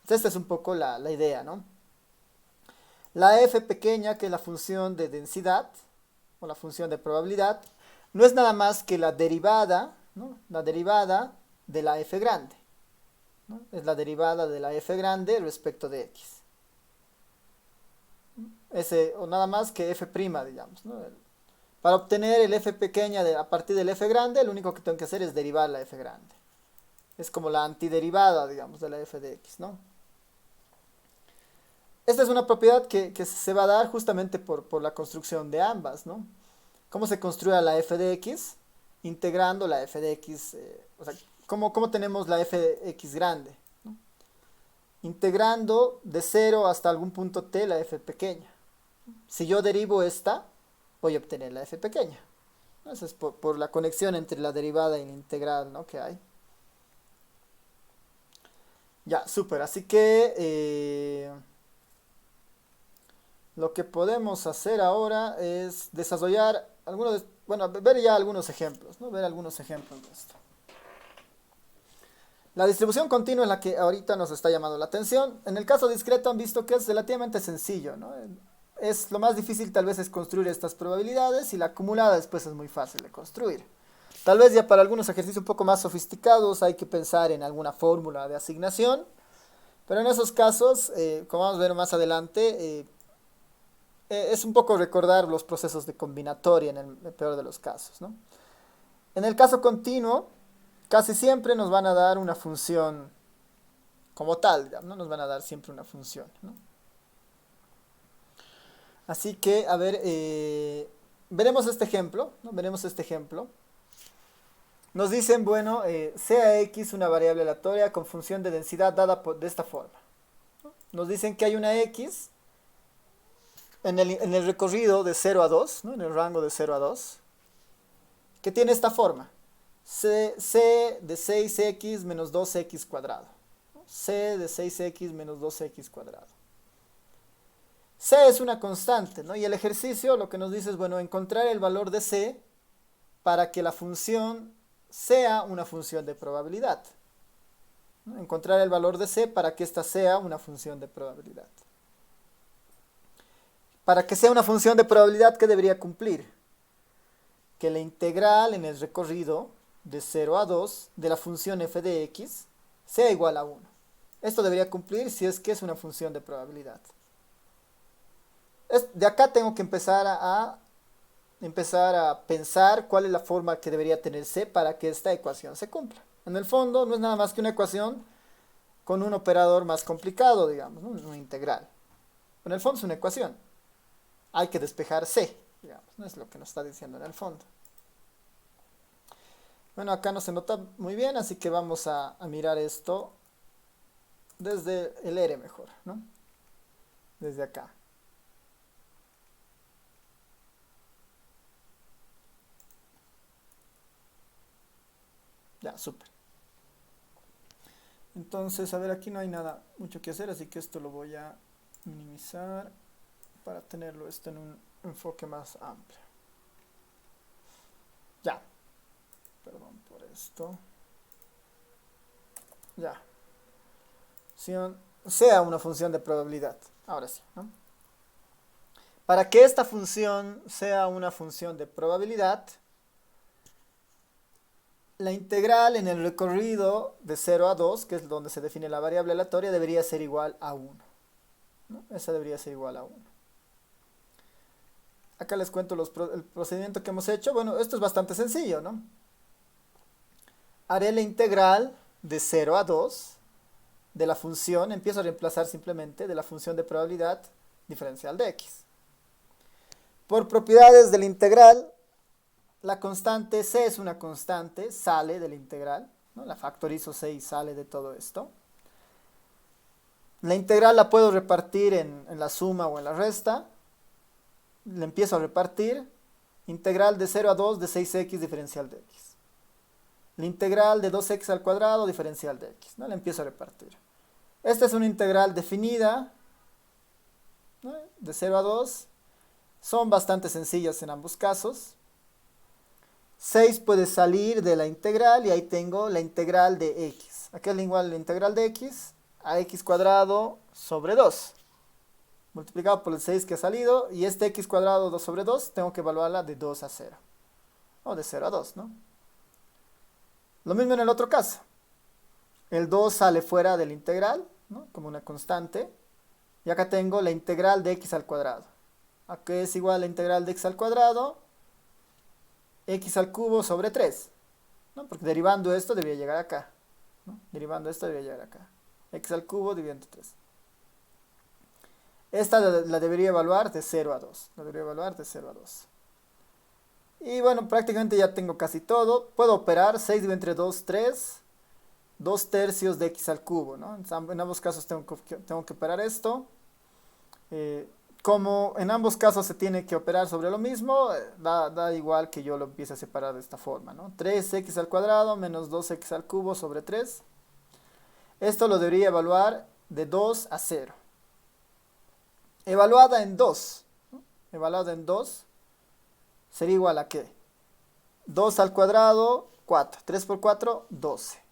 Entonces, esta es un poco la idea, ¿no? La f pequeña, que es la función de densidad, o la función de probabilidad, no es nada más que la derivada, ¿no? La derivada de la f grande, ¿no? Es la derivada de la f grande respecto de x. O nada más que f', digamos, ¿no? Para obtener el f pequeña a partir del f grande, lo único que tengo que hacer es derivar la f grande. Es como la antiderivada, digamos, de la f de x, ¿no? Esta es una propiedad que se va a dar justamente por la construcción de ambas, ¿no? ¿Cómo se construye la f de x? Integrando la f de x, o sea, ¿cómo tenemos la f de x grande? ¿No? Integrando de 0 hasta algún punto t la f pequeña. Si yo derivo esta, voy a obtener la f pequeña. Eso es por la conexión entre la derivada y la integral, ¿no? Que hay. Ya, súper. Así que lo que podemos hacer ahora es desarrollar ver ya algunos ejemplos, ¿no? Ver algunos ejemplos de esto. La distribución continua es la que ahorita nos está llamando la atención. En el caso discreto han visto que es relativamente sencillo, ¿no? Lo más difícil tal vez es construir estas probabilidades y la acumulada después es muy fácil de construir. Tal vez ya para algunos ejercicios un poco más sofisticados hay que pensar en alguna fórmula de asignación, pero en esos casos, como vamos a ver más adelante, es un poco recordar los procesos de combinatoria en el peor de los casos, ¿no? En el caso continuo, casi siempre nos van a dar una función como tal, ¿no? Nos van a dar siempre una función, ¿no? Así que, a ver, veremos este ejemplo, ¿no? Veremos este ejemplo. Nos dicen, bueno, sea x una variable aleatoria con función de densidad dada de esta forma, ¿no? Nos dicen que hay una x en el recorrido de 0 a 2, ¿no? En el rango de 0 a 2, que tiene esta forma. C de 6x menos 2x cuadrado. C de 6x menos 2x cuadrado. C es una constante, ¿no? Y el ejercicio lo que nos dice es, bueno, encontrar el valor de C para que la función sea una función de probabilidad, ¿no? Encontrar el valor de C para que ésta sea una función de probabilidad. Para que sea una función de probabilidad, ¿qué debería cumplir? Que la integral en el recorrido de 0 a 2 de la función f de x sea igual a 1. Esto debería cumplir si es que es una función de probabilidad. De acá tengo que empezar a pensar cuál es la forma que debería tener C para que esta ecuación se cumpla. En el fondo no es nada más que una ecuación con un operador más complicado, digamos, ¿no? Una integral. En el fondo es una ecuación. Hay que despejar C, digamos, no es lo que nos está diciendo en el fondo. Bueno, acá no se nota muy bien, así que vamos a mirar esto desde el R mejor, ¿no? Desde acá. Ya, súper. Entonces, a ver, aquí no hay nada mucho que hacer, así que esto lo voy a minimizar para tenerlo esto en un enfoque más amplio. Ya. Perdón por esto. Ya. Sea una función de probabilidad. Ahora sí, ¿no? Para que esta función sea una función de probabilidad, la integral en el recorrido de 0 a 2, que es donde se define la variable aleatoria, debería ser igual a 1, ¿no? Esa debería ser igual a 1. Acá les cuento el procedimiento que hemos hecho. Bueno, esto es bastante sencillo, ¿no? Haré la integral de 0 a 2 de la función, empiezo a reemplazar simplemente de la función de probabilidad diferencial de x. Por propiedades de la integral, la constante C es una constante, sale de la integral, ¿no? La factorizo C y sale de todo esto. La integral la puedo repartir en la suma o en la resta. Le empiezo a repartir. Integral de 0 a 2 de 6x diferencial de x. La integral de 2x al cuadrado diferencial de x, ¿no? Le empiezo a repartir. Esta es una integral definida, ¿no? De 0 a 2. Son bastante sencillas en ambos casos. 6 puede salir de la integral y ahí tengo la integral de x. Aquí es igual a la integral de x a x cuadrado sobre 2. Multiplicado por el 6 que ha salido. Y este x cuadrado 2 sobre 2 tengo que evaluarla de 2 a 0. O de 0 a 2, ¿no? Lo mismo en el otro caso. El 2 sale fuera de la integral, ¿no? Como una constante. Y acá tengo la integral de x al cuadrado. Aquí es igual a la integral de x al cuadrado. X al cubo sobre 3, ¿no? Porque derivando esto debería llegar acá, ¿no? Derivando esto debería llegar acá. X al cubo dividiendo 3. Esta la debería evaluar de 0 a 2. La debería evaluar de 0 a 2. Y bueno, prácticamente ya tengo casi todo. Puedo operar 6 dividido entre 2, 3. 2 tercios de x al cubo, ¿no? En ambos casos tengo que operar esto. Como en ambos casos se tiene que operar sobre lo mismo, da igual que yo lo empiece a separar de esta forma, ¿no? 3x al cuadrado menos 2x al cubo sobre 3. Esto lo debería evaluar de 2 a 0. Evaluada en 2, ¿no? Evaluada en 2 sería igual a ¿qué? 2 al cuadrado, 4. 3 por 4, 12.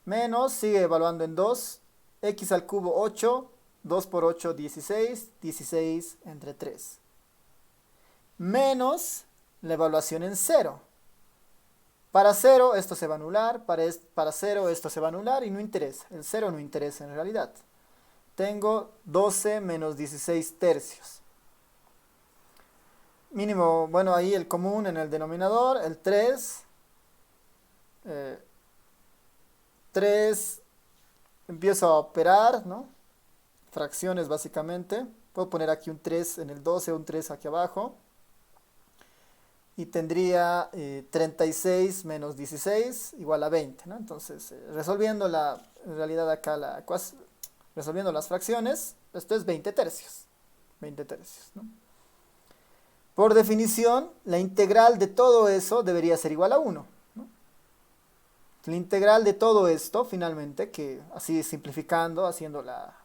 Menos, sigue evaluando en 2, x al cubo 8. 2 por 8, 16. 16 entre 3. Menos la evaluación en 0. Para 0 esto se va a anular. Para 0 esto se va a anular y no interesa. El 0 no interesa en realidad. Tengo 12 menos 16 tercios. Mínimo, bueno, ahí el común en el denominador. El 3. 3 empiezo a operar, ¿no? Fracciones básicamente. Puedo poner aquí un 3 en el 12, un 3 aquí abajo. Y tendría 36 menos 16 igual a 20, ¿no? Entonces, resolviendo en realidad acá resolviendo las fracciones, esto es 20 tercios. 20 tercios, ¿no? Por definición, la integral de todo eso debería ser igual a 1, ¿no? La integral de todo esto, finalmente, que así simplificando, haciendo la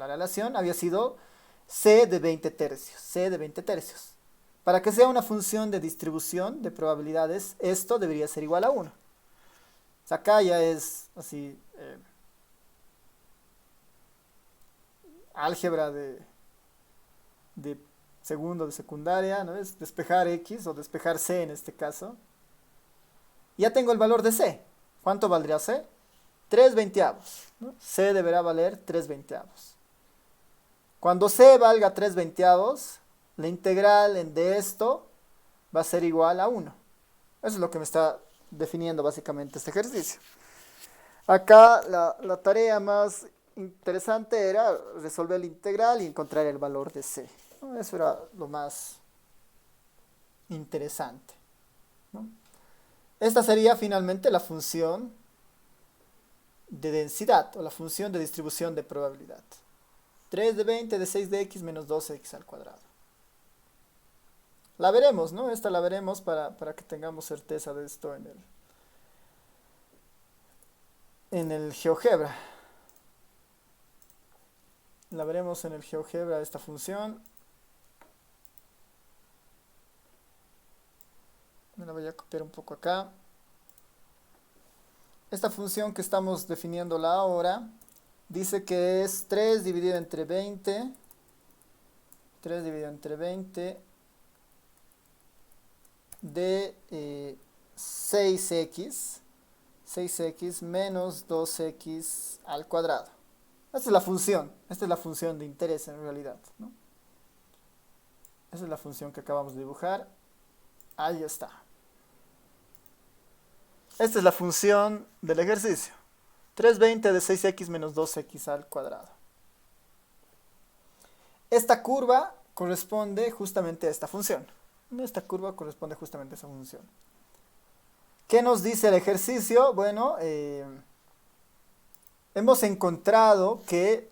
relación, había sido C de 20 tercios, C de 20 tercios. Para que sea una función de distribución de probabilidades, esto debería ser igual a 1. O sea, acá ya es así, álgebra de segundo de secundaria, ¿no? Es despejar X o despejar C en este caso. Ya tengo el valor de C. ¿Cuánto valdría C? 3 veinteavos, ¿no? C deberá valer 3 veinteavos. Cuando C valga 3 veinteavos, la integral de esto va a ser igual a 1. Eso es lo que me está definiendo básicamente este ejercicio. Acá la tarea más interesante era resolver la integral y encontrar el valor de C, ¿no? Eso era lo más interesante, ¿no? Esta sería finalmente la función de densidad o la función de distribución de probabilidad. 3 de 20 de 6 de x menos 12x al cuadrado. La veremos, ¿no? Esta la veremos para que tengamos certeza de esto en el GeoGebra. La veremos en el GeoGebra esta función. Me la voy a copiar un poco acá. Esta función que estamos definiéndola ahora dice que es 3 dividido entre 20. 3 dividido entre 20 de 6x. 6x menos 2x al cuadrado. Esta es la función de interés en realidad, ¿no? Esa es la función que acabamos de dibujar. Ahí está. Esta es la función del ejercicio. 320 de 6x menos 2x al cuadrado. Esta curva corresponde justamente a esta función. Esta curva corresponde justamente a esa función. ¿Qué nos dice el ejercicio? Bueno, hemos encontrado que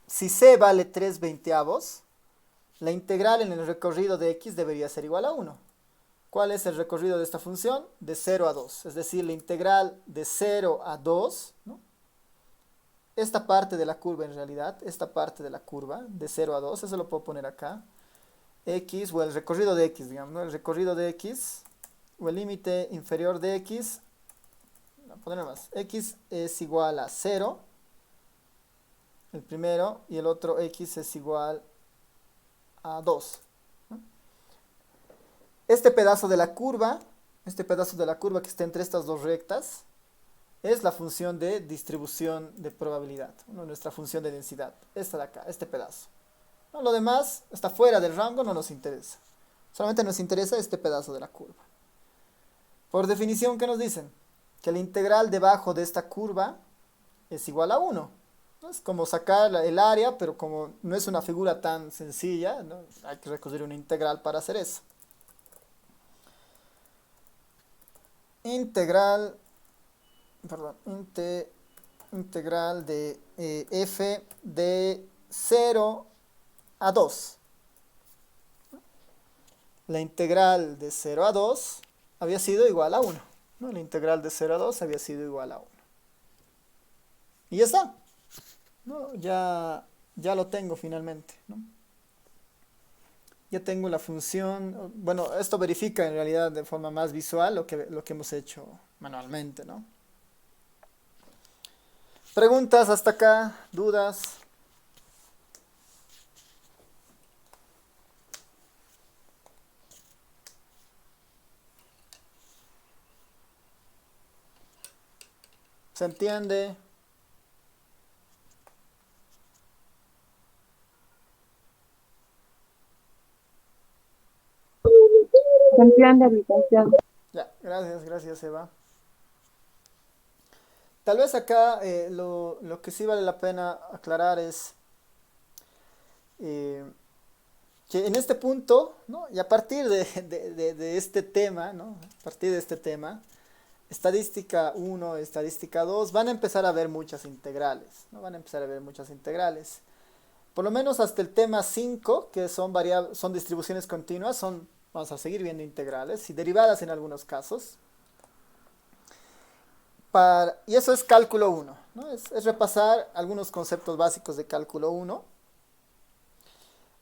si c vale 3 veinteavos, la integral en el recorrido de x debería ser igual a 1. ¿Cuál es el recorrido de esta función? De 0 a 2. Es decir, la integral de 0 a 2, ¿no? Esta parte de la curva en realidad, esta parte de la curva, de 0 a 2, eso lo puedo poner acá. X, o el recorrido de x, digamos, ¿no? El recorrido de x, o el límite inferior de x, no, poner más, x es igual a 0, el primero, y el otro x es igual a 2. Este pedazo de la curva que está entre estas dos rectas, es la función de distribución de probabilidad, ¿no? Nuestra función de densidad, esta de acá, este pedazo. ¿No? Lo demás está fuera del rango, no nos interesa. Solamente nos interesa este pedazo de la curva. Por definición, ¿qué nos dicen? Que la integral debajo de esta curva es igual a 1. ¿No? Es como sacar el área, pero como no es una figura tan sencilla, ¿no? Hay que recurrir a una integral para hacer eso. Integral de f de 0 a 2. La integral de 0 a 2 había sido igual a 1, ¿no? La integral de 0 a 2 había sido igual a 1. Y ya está, ¿no? Ya lo tengo finalmente, ¿no? Ya tengo la función. Bueno, esto verifica en realidad de forma más visual lo que hemos hecho manualmente, ¿no? ¿Preguntas hasta acá? ¿Dudas? ¿Se entiende? Se entiende, licenciado. Ya, gracias Eva. Tal vez acá lo que sí vale la pena aclarar es eh, que en este punto, ¿no? Y a partir de este tema, ¿no? A partir de este tema, estadística 1, estadística 2, van a empezar a ver muchas integrales, ¿no? Van a empezar a ver muchas integrales. Por lo menos hasta el tema 5, que son distribuciones continuas, vamos a seguir viendo integrales y derivadas en algunos casos. Y eso es cálculo 1, ¿no? Es repasar algunos conceptos básicos de cálculo 1.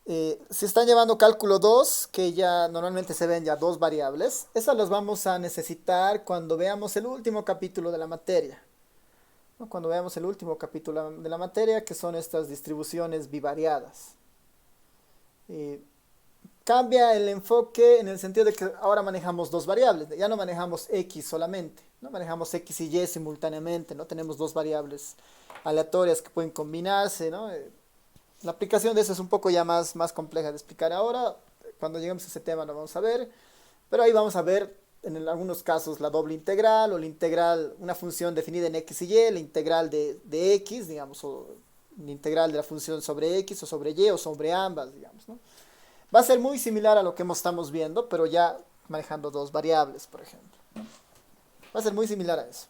Si están llevando cálculo 2 que ya normalmente se ven ya dos variables, esas las vamos a necesitar cuando veamos el último capítulo de la materia, ¿no? Cuando veamos el último capítulo de la materia, que son estas distribuciones bivariadas. Eh, Cambia el enfoque en el sentido de que ahora manejamos dos variables, ya no manejamos x solamente, no manejamos x y y simultáneamente, no tenemos dos variables aleatorias que pueden combinarse, ¿no? La aplicación de eso es un poco ya más compleja de explicar ahora. Cuando lleguemos a ese tema lo vamos a ver. Pero ahí vamos a ver en algunos casos la doble integral o la integral, una función definida en x y y, la integral de x, digamos, o la integral de la función sobre x o sobre y o sobre ambas, digamos, ¿no? Va a ser muy similar a lo que estamos viendo, pero ya manejando dos variables, por ejemplo. Va a ser muy similar a eso.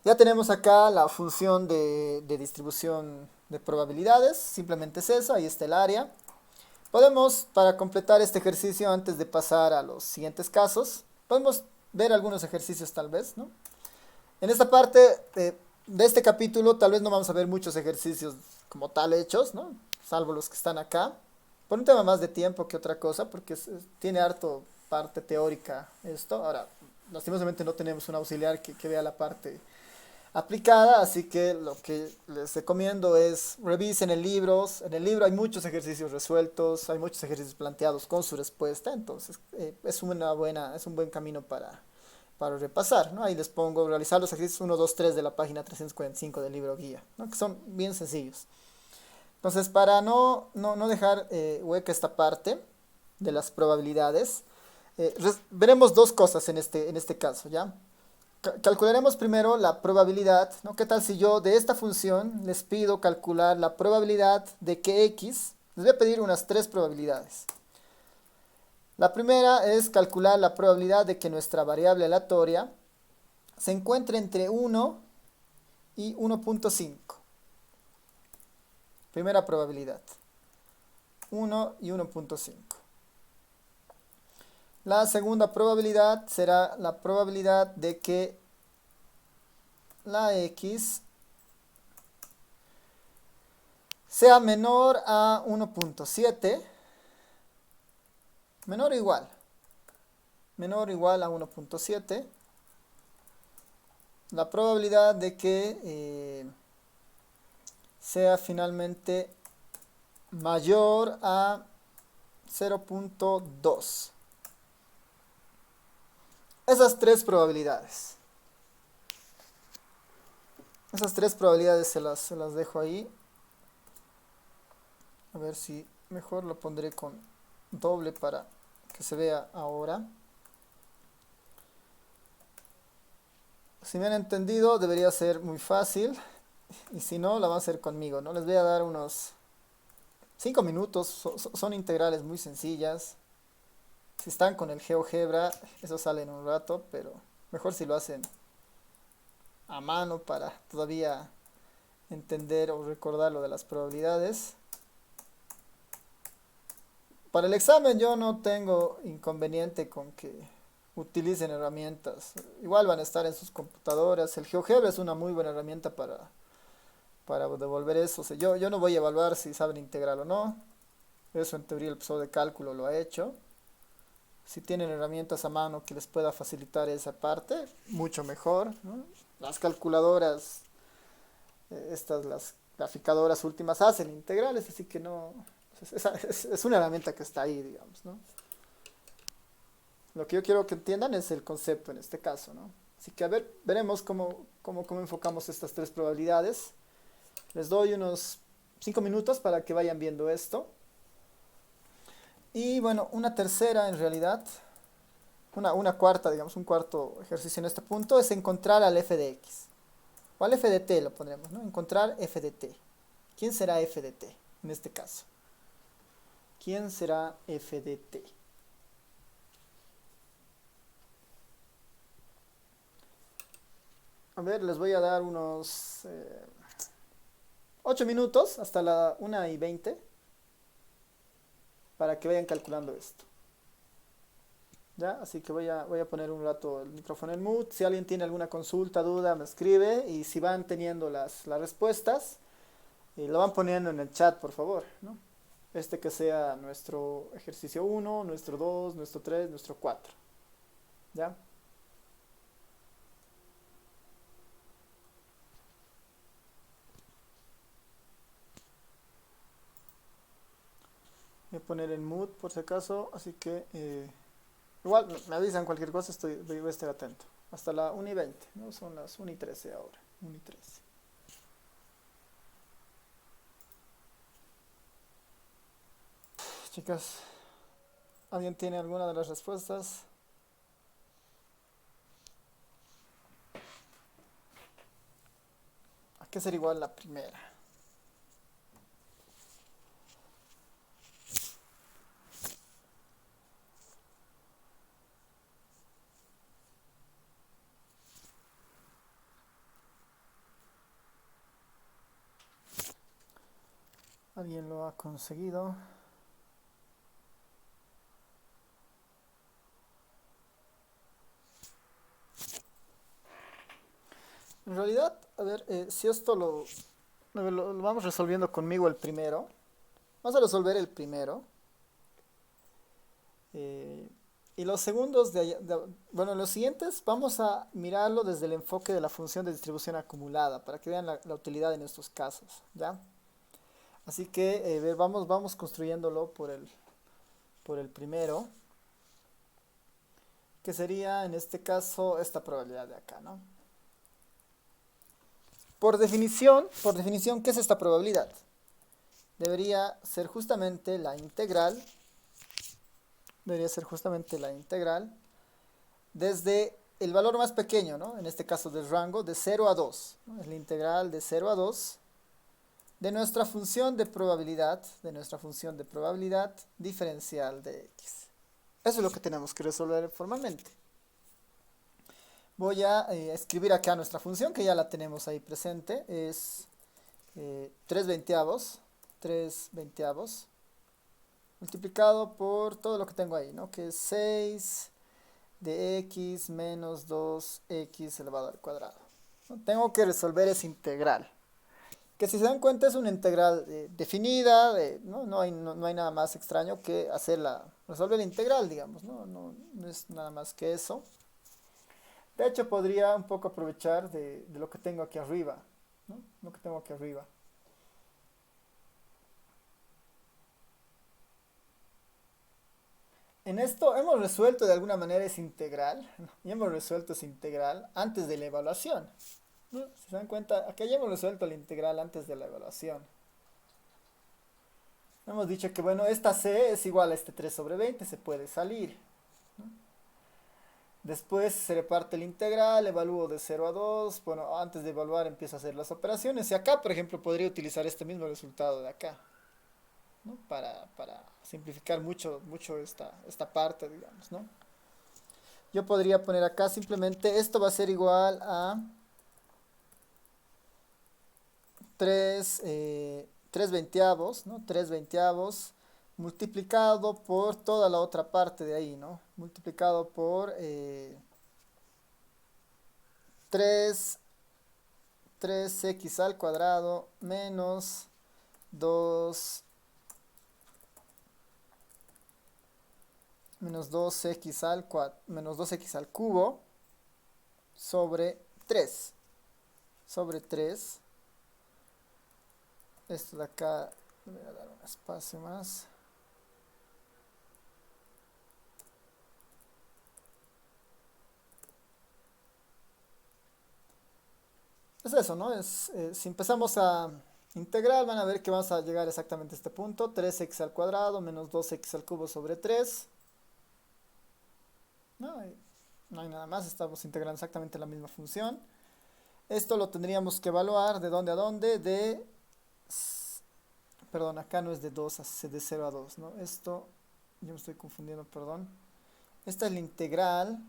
Ya tenemos acá la función de distribución de probabilidades, simplemente es eso, ahí está el área. Podemos, para completar este ejercicio, antes de pasar a los siguientes casos, podemos ver algunos ejercicios tal vez, ¿no? En esta parte de este capítulo tal vez no vamos a ver muchos ejercicios como tal hechos, ¿no? Salvo los que están acá, por un tema más de tiempo que otra cosa, porque tiene harto parte teórica esto. Ahora, lastimosamente no tenemos un auxiliar que vea la parte aplicada, así que lo que les recomiendo es revisen el libro. En el libro hay muchos ejercicios resueltos, hay muchos ejercicios planteados con su respuesta, entonces es un buen camino para repasar, ¿no? Ahí les pongo realizar los ejercicios 1, 2, 3 de la página 345 del libro guía, ¿no? Que son bien sencillos. Entonces, para no dejar hueca esta parte de las probabilidades, veremos dos cosas en este caso, ¿ya? Calcularemos primero la probabilidad, ¿no? ¿Qué tal si yo de esta función les pido calcular la probabilidad de que x, les voy a pedir unas tres probabilidades. La primera es calcular la probabilidad de que nuestra variable aleatoria se encuentre entre 1 y 1.5. Primera probabilidad, 1 y 1.5. La segunda probabilidad será la probabilidad de que la x sea menor a 1.7, menor o igual a 1.7. La probabilidad de que sea finalmente mayor a 0.2. Esas tres probabilidades. Esas tres probabilidades se las dejo ahí. A ver si mejor lo pondré con doble para que se vea ahora. Si me han entendido, debería ser muy fácil. Y si no, la van a hacer conmigo, ¿no? Les voy a dar unos 5 minutos. Son integrales muy sencillas. Si están con el GeoGebra, eso sale en un rato, pero mejor si lo hacen a mano para todavía entender o recordar lo de las probabilidades. Para el examen yo no tengo inconveniente con que utilicen herramientas. Igual van a estar en sus computadoras. El GeoGebra es una muy buena herramienta para devolver eso. O sea, yo no voy a evaluar si saben integrar o no. Eso en teoría el profesor de cálculo lo ha hecho. Si tienen herramientas a mano que les pueda facilitar esa parte, mucho mejor, ¿no? Las calculadoras, las graficadoras últimas hacen integrales, así que no, es una herramienta que está ahí, digamos, ¿no? Lo que yo quiero que entiendan es el concepto en este caso, ¿no? Así que a ver, veremos cómo enfocamos estas tres probabilidades. Les doy unos 5 minutos para que vayan viendo esto. Y bueno, una tercera en realidad, una cuarta, digamos, un cuarto ejercicio en este punto es encontrar al f de x. O al f de t lo pondremos, ¿no? Encontrar f de t. ¿Quién será f de t en este caso? ¿Quién será f de t? A ver, les voy a dar unos 8 minutos hasta la 1:20 para que vayan calculando esto. ¿Ya? Así que voy a poner un rato el micrófono en mute. Si alguien tiene alguna consulta, duda, me escribe. Y si van teniendo las respuestas, lo van poniendo en el chat, por favor, ¿no? Este que sea nuestro ejercicio uno, nuestro 2, nuestro 3, nuestro 4. ¿Ya? Voy a poner en mood por si acaso, así que igual me avisan cualquier cosa, voy a estar atento. Hasta la 1:20, ¿no? Son las 1:13 ahora. 1:13. Chicas, ¿alguien tiene alguna de las respuestas? ¿A qué ser igual la primera? ¿Alguien lo ha conseguido? En realidad, a ver, si esto lo vamos resolviendo conmigo el primero. Vamos a resolver el primero. eh, y los segundos bueno, los siguientes vamos a mirarlo desde el enfoque de la función de distribución acumulada para que vean la utilidad en estos casos, ¿ya? Así que vamos construyéndolo por el primero, que sería en este caso esta probabilidad de acá, ¿no? Por definición, ¿qué es esta probabilidad? Debería ser justamente la integral, desde el valor más pequeño, ¿no? En este caso del rango, de 0 a 2, ¿no? Es la integral de 0 a 2 de nuestra función de probabilidad, diferencial de x. Eso es lo que tenemos que resolver formalmente. Voy a escribir acá nuestra función, que ya la tenemos ahí presente, es 3/20, multiplicado por todo lo que tengo ahí, ¿no? Que es 6 de x menos 2x elevado al cuadrado, ¿no? Tengo que resolver esa integral, que si se dan cuenta es una integral definida, no hay nada más extraño que resolver la integral, digamos, no es nada más que eso. De hecho, podría un poco aprovechar de lo que tengo aquí arriba, ¿no? Lo que tengo aquí arriba. En esto hemos resuelto de alguna manera esa integral, ¿no? Y hemos resuelto esa integral antes de la evaluación, ¿no? Si se dan cuenta, acá ya hemos resuelto la integral antes de la evaluación. Hemos dicho que, bueno, esta c es igual a este 3/20, se puede salir, ¿no? Después se reparte la integral, evalúo de 0 a 2, bueno, antes de evaluar empiezo a hacer las operaciones, y acá, por ejemplo, podría utilizar este mismo resultado de acá, ¿no? Para simplificar mucho esta parte, digamos, ¿no? Yo podría poner acá simplemente, esto va a ser igual a 3/20, ¿no? 3/20 multiplicado por toda la otra parte de ahí, ¿no? Multiplicado por 3x al cuadrado menos 2 menos 2x al cubo sobre 3. Esto de acá, le voy a dar un espacio más. Es eso, ¿no? Si empezamos a integrar, van a ver que vamos a llegar exactamente a este punto. 3x al cuadrado menos 2x al cubo sobre 3. No hay nada más, estamos integrando exactamente la misma función. Esto lo tendríamos que evaluar de dónde a dónde, perdón, acá no es de 2, es de 0 a 2, ¿no? Esto, yo me estoy confundiendo, perdón. Esta es la integral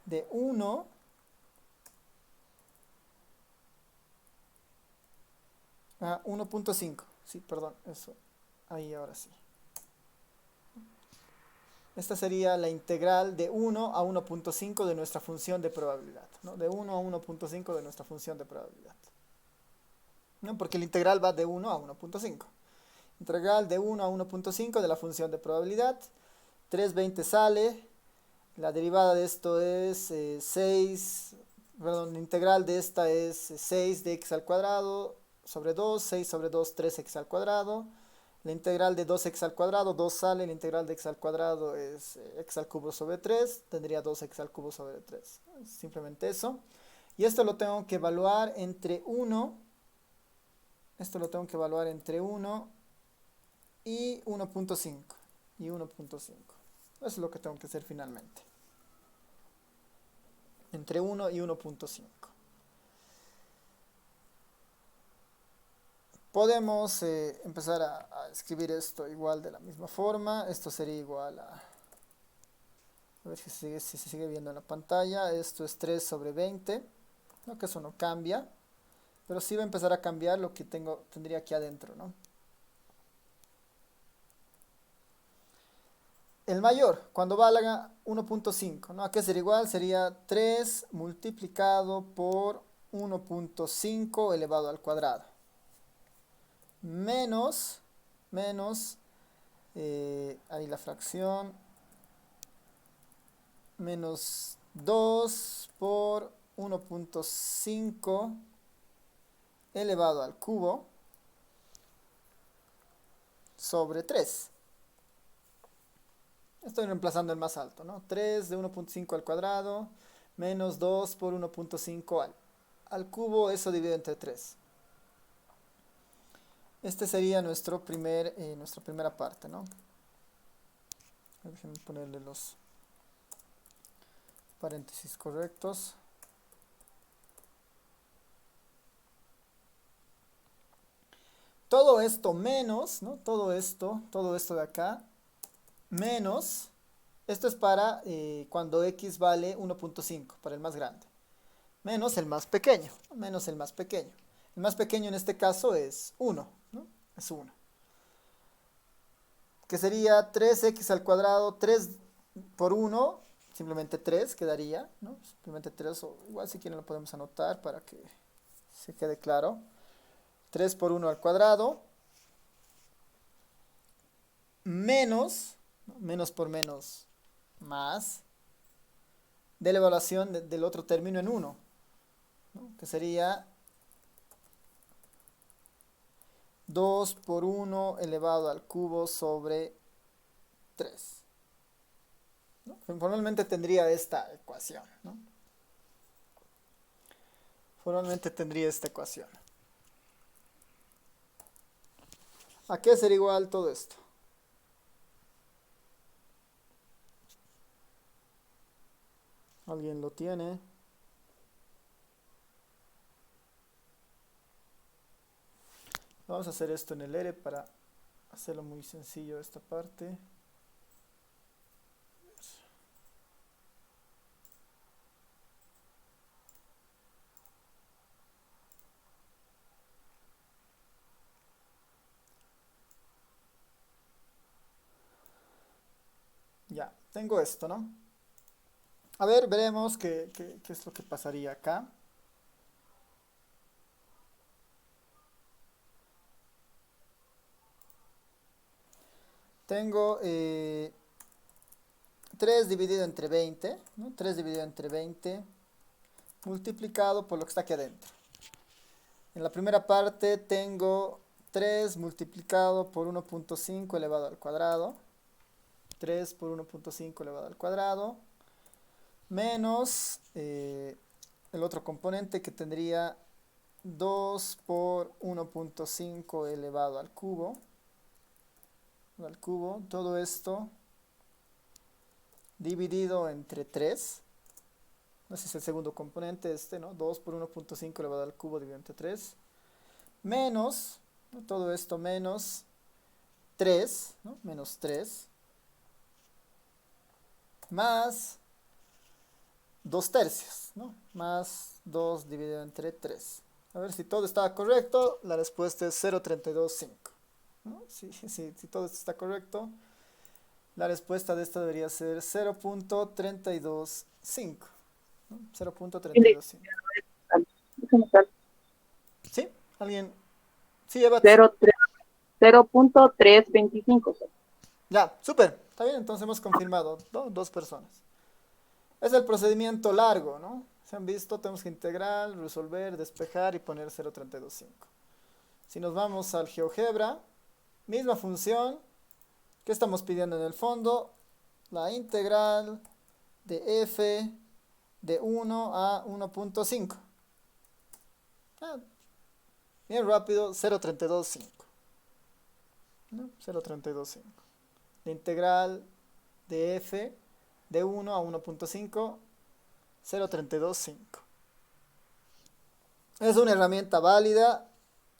de 1 a 1.5. Sí, perdón, eso. Ahí, ahora sí. Esta sería la integral de 1 a 1.5 de nuestra función de probabilidad, ¿no? De 1 a 1.5 de nuestra función de probabilidad, ¿no? Porque la integral va de 1 a 1.5. Integral de 1 a 1.5 de la función de probabilidad. 320 sale. La derivada de esto es 6, perdón, la integral de esta es 6 de x al cuadrado sobre 2, 6 sobre 2, 3x al cuadrado. La integral de 2x al cuadrado, 2 sale, la integral de x al cuadrado es x al cubo sobre 3, tendría 2x al cubo sobre 3. Simplemente eso. Y esto lo tengo que evaluar entre 1, esto lo tengo que evaluar entre 1 y 1.5. Y 1.5. Eso es lo que tengo que hacer finalmente. Entre 1 y 1.5. Podemos empezar a escribir esto igual de la misma forma. Esto sería igual a ver si se sigue viendo en la pantalla. Esto es 3 sobre 20. No, que eso no cambia. Pero sí va a empezar a cambiar lo que tendría aquí adentro, ¿no? El mayor, cuando valga 1.5, ¿no? ¿A qué sería igual? Sería 3 multiplicado por 1.5 elevado al cuadrado. Menos, ahí la fracción, menos 2 por 1.5 elevado al cubo sobre 3. Estoy reemplazando el más alto, ¿no? 3 de 1.5 al cuadrado menos 2 por 1.5 al cubo, eso dividido entre 3. Este sería nuestra primera parte, ¿no? Déjenme ponerle los paréntesis correctos. Todo esto menos, ¿no? Todo esto de acá, menos, esto es para cuando x vale 1.5, para el más grande. Menos el más pequeño, menos el más pequeño. El más pequeño en este caso es 1, ¿no? Es 1. Que sería 3x al cuadrado, 3 por 1, simplemente 3 quedaría, ¿no? Simplemente 3, o igual si quieren lo podemos anotar para que se quede claro. 3 por 1 al cuadrado, menos, ¿no? Menos por menos, más, de la evaluación del otro término en 1, ¿no? Que sería 2 por 1 elevado al cubo sobre 3. ¿No? Formalmente tendría esta ecuación, ¿no? Formalmente tendría esta ecuación. ¿A qué sería igual todo esto? ¿Alguien lo tiene? Vamos a hacer esto en el ERE para hacerlo muy sencillo esta parte. Ya, tengo esto, ¿no? A ver, veremos qué es lo que pasaría acá. Tengo 3 dividido entre 20, ¿no? 3 dividido entre 20 multiplicado por lo que está aquí adentro. En la primera parte tengo 3 multiplicado por 1.5 elevado al cuadrado. 3 por 1.5 elevado al cuadrado. Menos el otro componente que tendría 2 por 1.5 elevado al cubo. Todo esto dividido entre 3. Ese es el segundo componente, ¿no? 2 por 1.5 elevado al cubo dividido entre 3. Menos, ¿no? Todo esto menos 3, ¿no? Menos 3. Más 2 tercios, ¿no? Más 2 dividido entre 3. A ver si todo está correcto. La respuesta es 0.325, ¿no? Si todo esto está correcto, la respuesta de esta debería ser 0.325, ¿no? 0.325. ¿Sí? ¿Alguien? Sí, Eva. 0,3. 0.325. Ya, súper. Está bien, entonces hemos confirmado, ¿no? Dos personas. Es el procedimiento largo, ¿no? Se han visto, tenemos que integrar, resolver, despejar y poner 0.325. Si nos vamos al GeoGebra, misma función. ¿Qué estamos pidiendo en el fondo? La integral de f de 1 a 1.5. Ah, bien rápido, 0.325. ¿No? 0.325. La integral de f de 1 a 1.5, 0.325. Es una herramienta válida.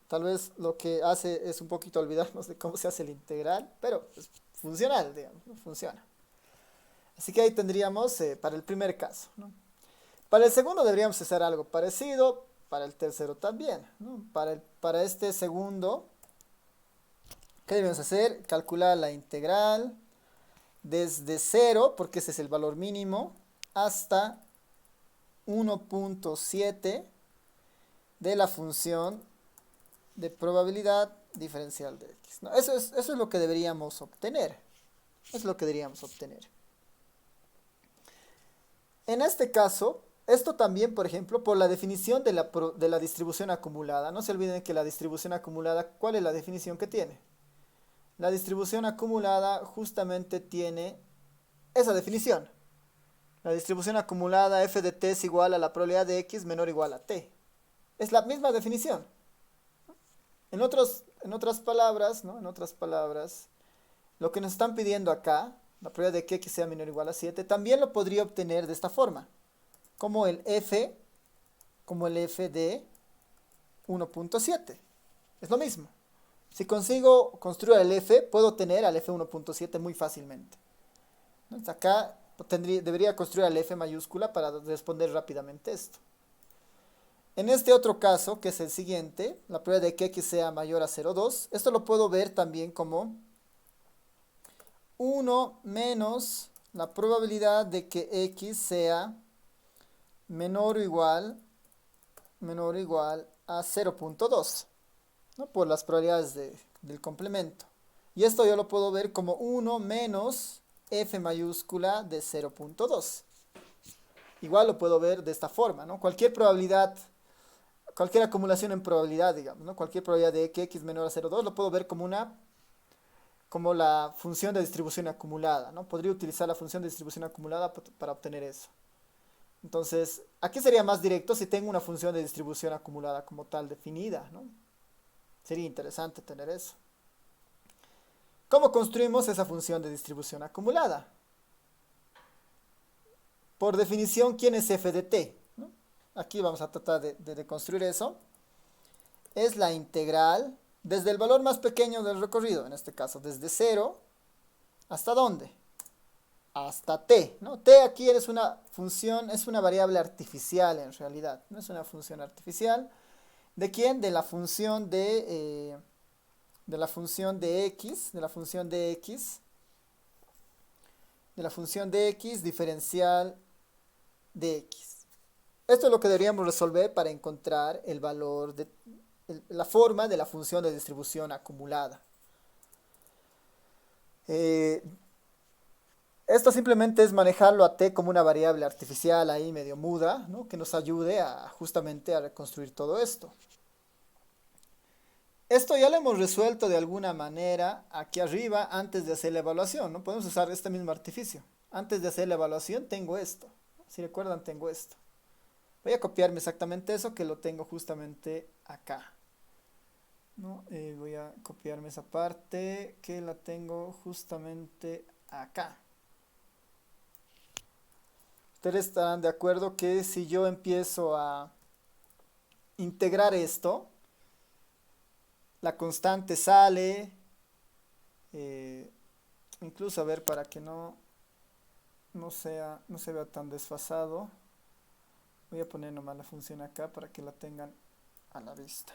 Tal vez lo que hace es un poquito olvidarnos de cómo se hace el integral, pero es funcional, digamos, ¿no? Funciona. Así que ahí tendríamos para el primer caso, ¿no? Para el segundo deberíamos hacer algo parecido, para el tercero también, ¿no? Para este segundo, ¿qué debemos hacer? Calcular la integral desde 0, porque ese es el valor mínimo, hasta 1.7 de la función de probabilidad diferencial de x, ¿no? Eso es lo que deberíamos obtener. Es lo que deberíamos obtener. En este caso, esto también, por ejemplo, por la definición de la distribución acumulada. No se olviden que la distribución acumulada, ¿cuál es la definición que tiene? La distribución acumulada justamente tiene esa definición. La distribución acumulada f de t es igual a la probabilidad de x menor o igual a t. Es la misma definición. En otras palabras, ¿no? En otras palabras, lo que nos están pidiendo acá, la probabilidad de que x sea menor o igual a 7, también lo podría obtener de esta forma. Como el f de 1.7. Es lo mismo. Si consigo construir el f, puedo obtener al f 1.7 muy fácilmente. Entonces acá debería construir el f mayúscula para responder rápidamente esto. En este otro caso, que es el siguiente, la probabilidad de que x sea mayor a 0,2, esto lo puedo ver también como 1 menos la probabilidad de que x sea menor o igual a 0.2, ¿no? Por las probabilidades del complemento. Y esto yo lo puedo ver como 1 menos f mayúscula de 0.2. Igual lo puedo ver de esta forma, ¿no? Cualquier probabilidad, cualquier acumulación en probabilidad, digamos, ¿no? Cualquier probabilidad de que x menor a 0.2 lo puedo ver como la función de distribución acumulada, ¿no? Podría utilizar la función de distribución acumulada para obtener eso. Entonces, aquí sería más directo si tengo una función de distribución acumulada como tal definida, ¿no? Sería interesante tener eso. ¿Cómo construimos esa función de distribución acumulada? Por definición, ¿quién es f de t? ¿No? Aquí vamos a tratar de construir eso. Es la integral desde el valor más pequeño del recorrido, en este caso, desde 0 ¿hasta dónde? Hasta t, ¿no? T aquí es una función, es una variable artificial en realidad, no es una función artificial. ¿De quién? De la función de x, de la función de x diferencial de x. Esto es lo que deberíamos resolver para encontrar el valor la forma de la función de distribución acumulada. Esto simplemente es manejarlo a t como una variable artificial ahí medio muda, ¿no? Que nos ayude justamente a reconstruir todo esto. Esto ya lo hemos resuelto de alguna manera aquí arriba antes de hacer la evaluación, ¿no? Podemos usar este mismo artificio. Antes de hacer la evaluación tengo esto. Si recuerdan, tengo esto. Voy a copiarme exactamente eso que lo tengo justamente acá, ¿no? Voy a copiarme esa parte que la tengo justamente acá. Ustedes estarán de acuerdo que si yo empiezo a integrar esto, la constante sale, incluso a ver para que no se vea tan desfasado, voy a poner nomás la función acá para que la tengan a la vista.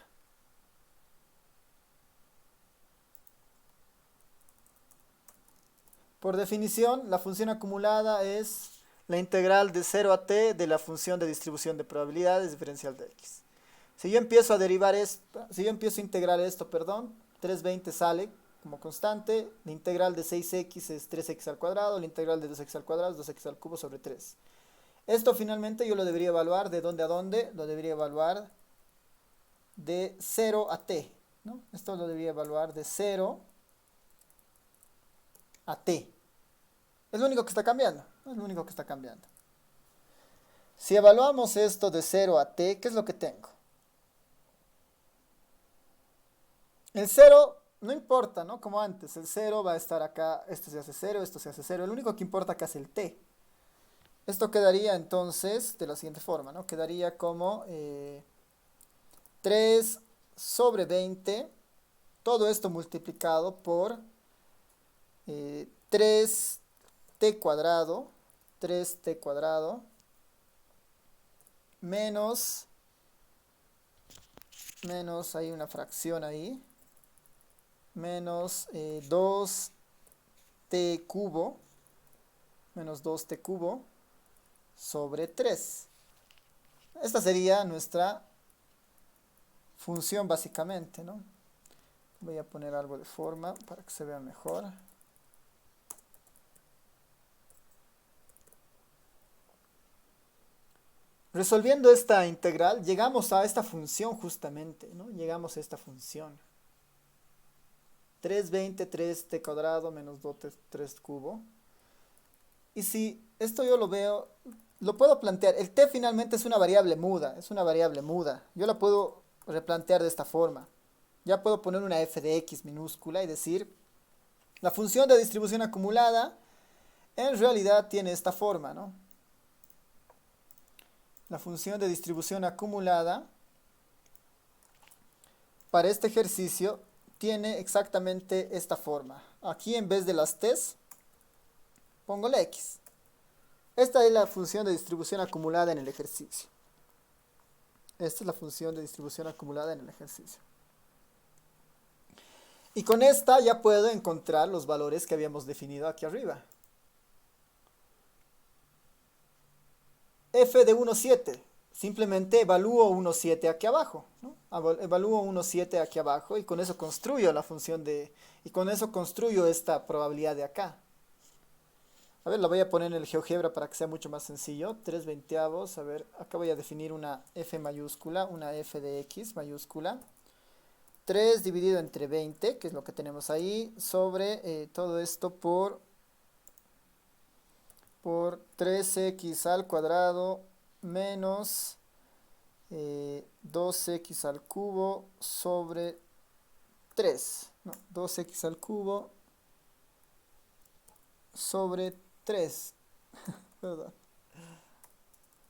Por definición, la función acumulada es la integral de 0 a t de la función de distribución de probabilidades diferencial de x. Si yo empiezo a derivar esto, si yo empiezo a integrar esto, perdón, 320 sale como constante, la integral de 6x es 3x al cuadrado, la integral de 2x al cuadrado es 2x al cubo sobre 3. Esto finalmente yo lo debería evaluar de dónde a dónde, lo debería evaluar de 0 a t, ¿no? Esto lo debería evaluar de 0 a t. Es lo único que está cambiando, ¿no? Es lo único que está cambiando. Si evaluamos esto de 0 a t, ¿qué es lo que tengo? El 0 no importa, ¿no? Como antes, el 0 va a estar acá, esto se hace 0, esto se hace 0. El único que importa acá es el t. Esto quedaría entonces de la siguiente forma, ¿no? Quedaría como 3 sobre 20, todo esto multiplicado por 3t cuadrado, 3t cuadrado, menos, hay una fracción ahí, menos 2t cubo, menos 2t cubo, sobre 3. Esta sería nuestra función básicamente, ¿no? Voy a poner algo de forma para que se vea mejor. Resolviendo esta integral, llegamos a esta función justamente, ¿no? Llegamos a esta función. 320, 3t cuadrado menos 2t 3 cubo. Y si esto yo lo veo, lo puedo plantear. El t finalmente es una variable muda, es una variable muda. Yo la puedo replantear de esta forma. Ya puedo poner una f de x minúscula y decir, la función de distribución acumulada en realidad tiene esta forma, ¿no? La función de distribución acumulada para este ejercicio tiene exactamente esta forma. Aquí en vez de las t's, pongo la x. Esta es la función de distribución acumulada en el ejercicio. Esta es la función de distribución acumulada en el ejercicio. Y con esta ya puedo encontrar los valores que habíamos definido aquí arriba. F de 1,7. Simplemente evalúo 1,7 aquí abajo, ¿no? Evalúo 1,7 aquí abajo y con eso construyo la función de... Y con eso construyo esta probabilidad de acá. A ver, la voy a poner en el GeoGebra para que sea mucho más sencillo. 3 veinteavos. A ver, acá voy a definir una F mayúscula, una F de X mayúscula. 3 dividido entre 20, que es lo que tenemos ahí, sobre todo esto por 3x al cuadrado menos 2x al cubo sobre 3. No, 2x al cubo sobre 3. Perdón.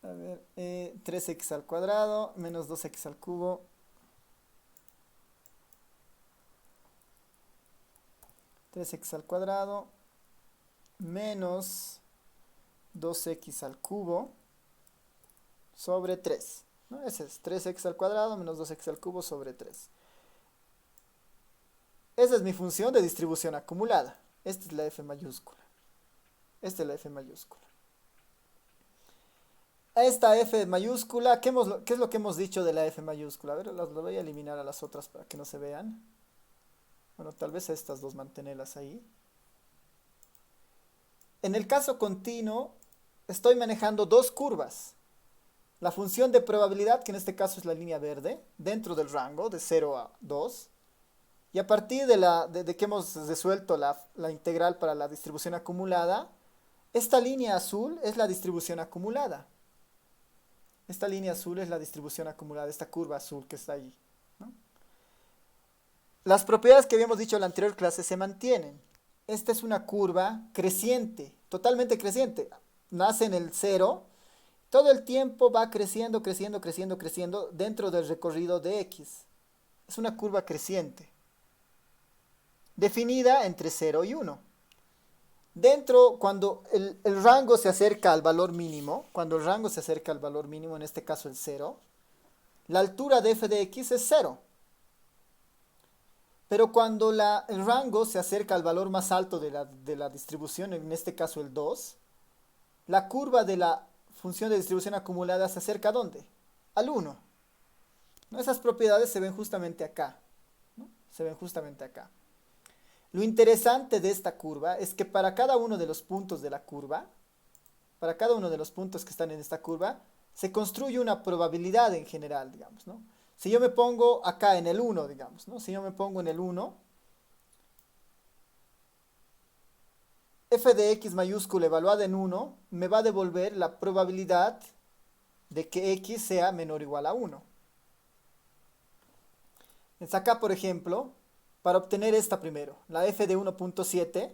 A ver, 3x al cuadrado menos 2x al cubo. 3x al cuadrado menos 2x al cubo sobre 3. ¿No? Ese es 3x al cuadrado menos 2x al cubo sobre 3. Esa es mi función de distribución acumulada. Esta es la f mayúscula. Esta es la f mayúscula. Esta f mayúscula, ¿qué es lo que hemos dicho de la f mayúscula? A ver, lo voy a eliminar a las otras para que no se vean. Bueno, tal vez a estas dos mantenerlas ahí. En el caso continuo, estoy manejando dos curvas. La función de probabilidad, que en este caso es la línea verde, dentro del rango de 0 a 2. Y a partir de que hemos resuelto la integral para la distribución acumulada, esta línea azul es la distribución acumulada. Esta línea azul es la distribución acumulada, esta curva azul que está ahí, ¿no? Las propiedades que habíamos dicho en la anterior clase se mantienen. Esta es una curva creciente, totalmente creciente. Nace en el 0, todo el tiempo va creciendo, creciendo, creciendo, creciendo dentro del recorrido de x. Es una curva creciente, definida entre 0 y 1. Dentro, cuando el rango se acerca al valor mínimo, en este caso el 0, la altura de f de x es 0. Pero cuando el rango se acerca al valor más alto de la distribución, en este caso el 2, la curva de la función de distribución acumulada se acerca ¿a dónde? Al 1. ¿No? Esas propiedades se ven justamente acá, ¿no? Se ven justamente acá. Lo interesante de esta curva es que para cada uno de los puntos de la curva, para cada uno de los puntos que están en esta curva, se construye una probabilidad en general, digamos, ¿no? Si yo me pongo acá en el 1, digamos, ¿no? Si yo me pongo en el 1, f de x mayúscula evaluada en 1 me va a devolver la probabilidad de que x sea menor o igual a 1. Entonces acá, por ejemplo, para obtener esta primero, la f de 1.7,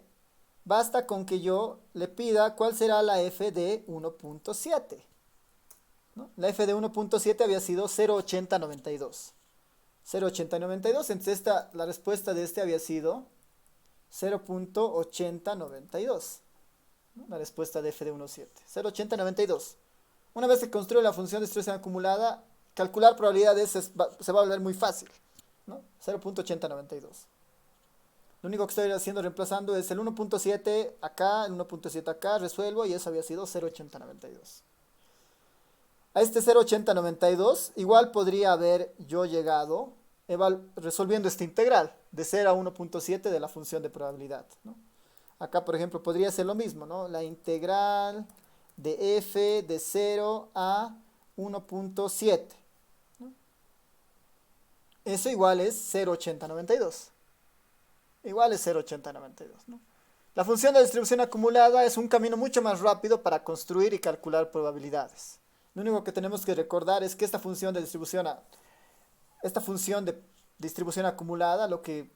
basta con que yo le pida cuál será la f de 1.7. ¿No? La f de 1.7 había sido 0.8092. 0.8092, entonces la respuesta de este había sido 0.8092. ¿No? La respuesta de f de 1.7. 0.8092. Una vez que construye la función de distribución acumulada, calcular probabilidades se va a volver muy fácil, ¿no? 0.8092. Lo único que estoy haciendo reemplazando es el 1.7 acá, el 1.7 acá, resuelvo y eso había sido 0.8092. A este 0.8092 igual podría haber yo llegado resolviendo esta integral de 0 a 1.7 de la función de probabilidad, ¿no? Acá, por ejemplo, podría ser lo mismo, ¿no? La integral de f de 0 a 1.7, ¿no? Eso igual es 0.8092. Igual es 0.8092, ¿no? La función de distribución acumulada es un camino mucho más rápido para construir y calcular probabilidades. Lo único que tenemos que recordar es que esta función de distribución acumulada lo que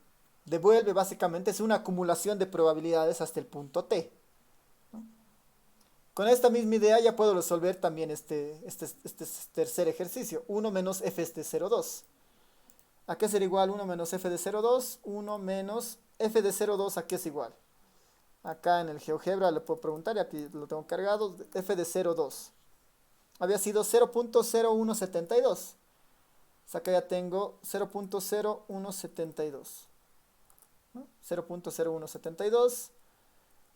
devuelve básicamente es una acumulación de probabilidades hasta el punto t, ¿no? Con esta misma idea ya puedo resolver también este tercer ejercicio. 1 menos f de 0,2. ¿A qué será igual 1 menos f de 0,2? 1 menos f de 0,2 ¿a qué es igual? Acá en el GeoGebra le puedo preguntar, y aquí lo tengo cargado, f de 0,2. Había sido 0.0172. Acá ya tengo 0.0172. ¿No? 0.0172.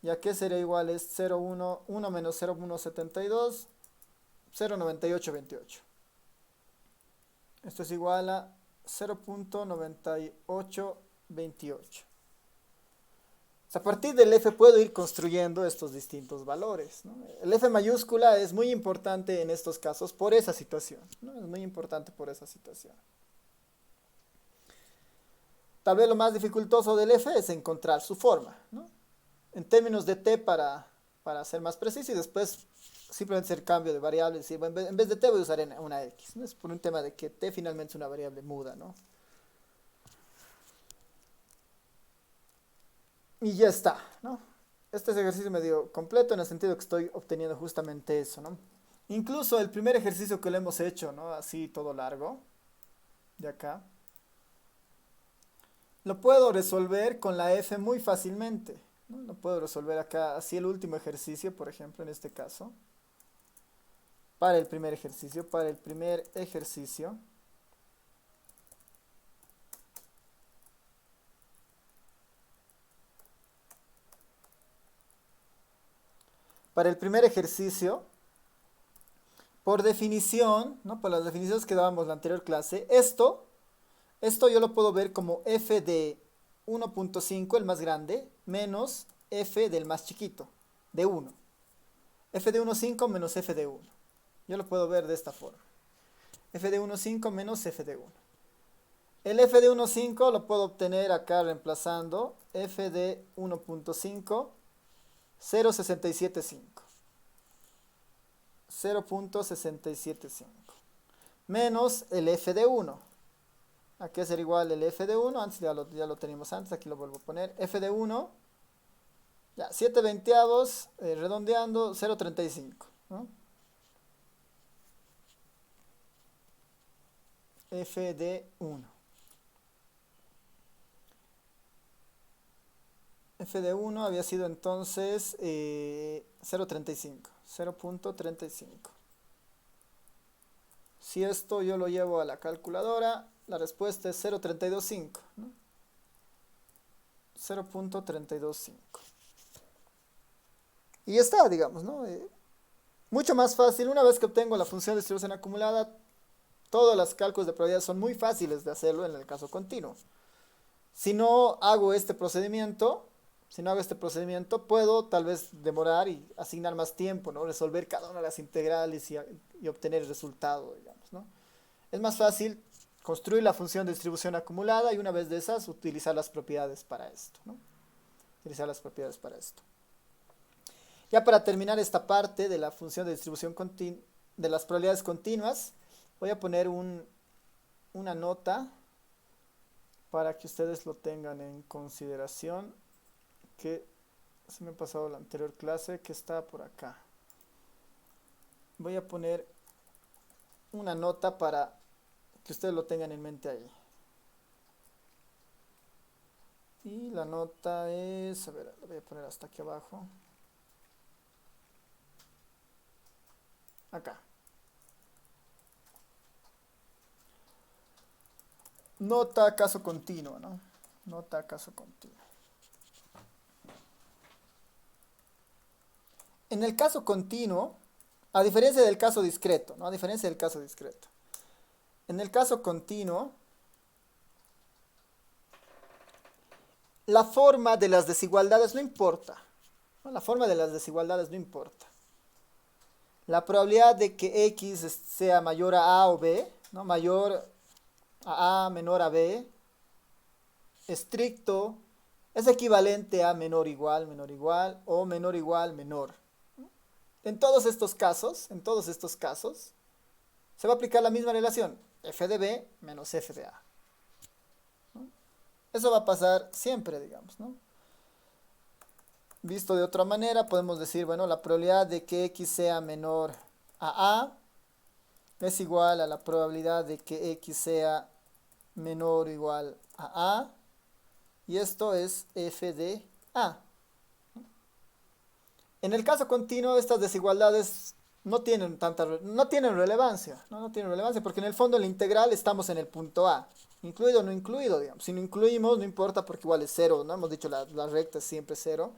¿Y a qué sería igual? Es 1 menos 0.172. 0.9828. Esto es igual a 0.9828. A partir del f puedo ir construyendo estos distintos valores, ¿no? El f mayúscula es muy importante en estos casos por esa situación, ¿no? Es muy importante por esa situación. Tal vez lo más dificultoso del f es encontrar su forma, ¿no? En términos de t para ser más preciso, y después simplemente hacer cambio de variables. En vez de t voy a usar una x, ¿no? Es por un tema de que t finalmente es una variable muda, ¿no? Y ya está, ¿no? Este es ejercicio medio completo en el sentido que estoy obteniendo justamente eso, ¿no? Incluso el primer ejercicio que lo hemos hecho, ¿no? Así todo largo, de acá, lo puedo resolver con la f muy fácilmente, ¿no? Lo puedo resolver acá, así el último ejercicio, por ejemplo, en este caso. Para el primer ejercicio, por definición, ¿no? Por las definiciones que dábamos en la anterior clase, esto yo lo puedo ver como f de 1.5, el más grande, menos f del más chiquito, de 1. F de 1.5 menos f de 1. Yo lo puedo ver de esta forma. F de 1.5 menos f de 1. El f de 1.5 lo puedo obtener acá reemplazando f de 1.5, 0.675. 0.675 menos el f de 1. Aquí será igual el f de 1, antes ya lo teníamos antes, aquí lo vuelvo a poner. F de 1, ya, 7 veinteavos, redondeando, 0.35, ¿no? F de 1. F de 1 había sido entonces 0.35. 0.35. Si esto yo lo llevo a la calculadora, la respuesta es 0.325, ¿no? 0.325. Y ya está, digamos, ¿no? Mucho más fácil. Una vez que obtengo la función de distribución acumulada, todos los cálculos de probabilidad son muy fáciles de hacerlo en el caso continuo. Si no hago este procedimiento, puedo tal vez demorar y asignar más tiempo, ¿no? Resolver cada una de las integrales y obtener el resultado, digamos, ¿no? Es más fácil construir la función de distribución acumulada y una vez de esas utilizar las propiedades para esto, ¿no? Utilizar las propiedades para esto. Ya para terminar esta parte de la función de distribución de las probabilidades continuas, voy a poner una nota para que ustedes lo tengan en consideración, que se me ha pasado la anterior clase, que está por acá. Voy a poner una nota para que ustedes lo tengan en mente ahí. Y la nota es, a ver, la voy a poner hasta aquí abajo. Acá. Nota caso continuo, ¿no? Nota caso continuo. En el caso continuo, a diferencia del caso discreto, ¿no? A diferencia del caso discreto. En el caso continuo, la forma de las desigualdades no importa, ¿no? La forma de las desigualdades no importa. La probabilidad de que X sea mayor a o B, ¿no? Mayor a, menor a B, estricto, es equivalente a menor igual, o menor igual, menor. En todos estos casos, se va a aplicar la misma relación, f de B menos f de A. ¿No? Eso va a pasar siempre, digamos, ¿no? Visto de otra manera, podemos decir, bueno, la probabilidad de que X sea menor a A es igual a la probabilidad de que X sea menor o igual a A, y esto es f de A. En el caso continuo, estas desigualdades no tienen relevancia, ¿no? No tienen relevancia, porque en el fondo en la integral estamos en el punto A, incluido o no incluido, digamos. Si no incluimos, no importa porque igual es cero, ¿no? Hemos dicho la recta es siempre cero.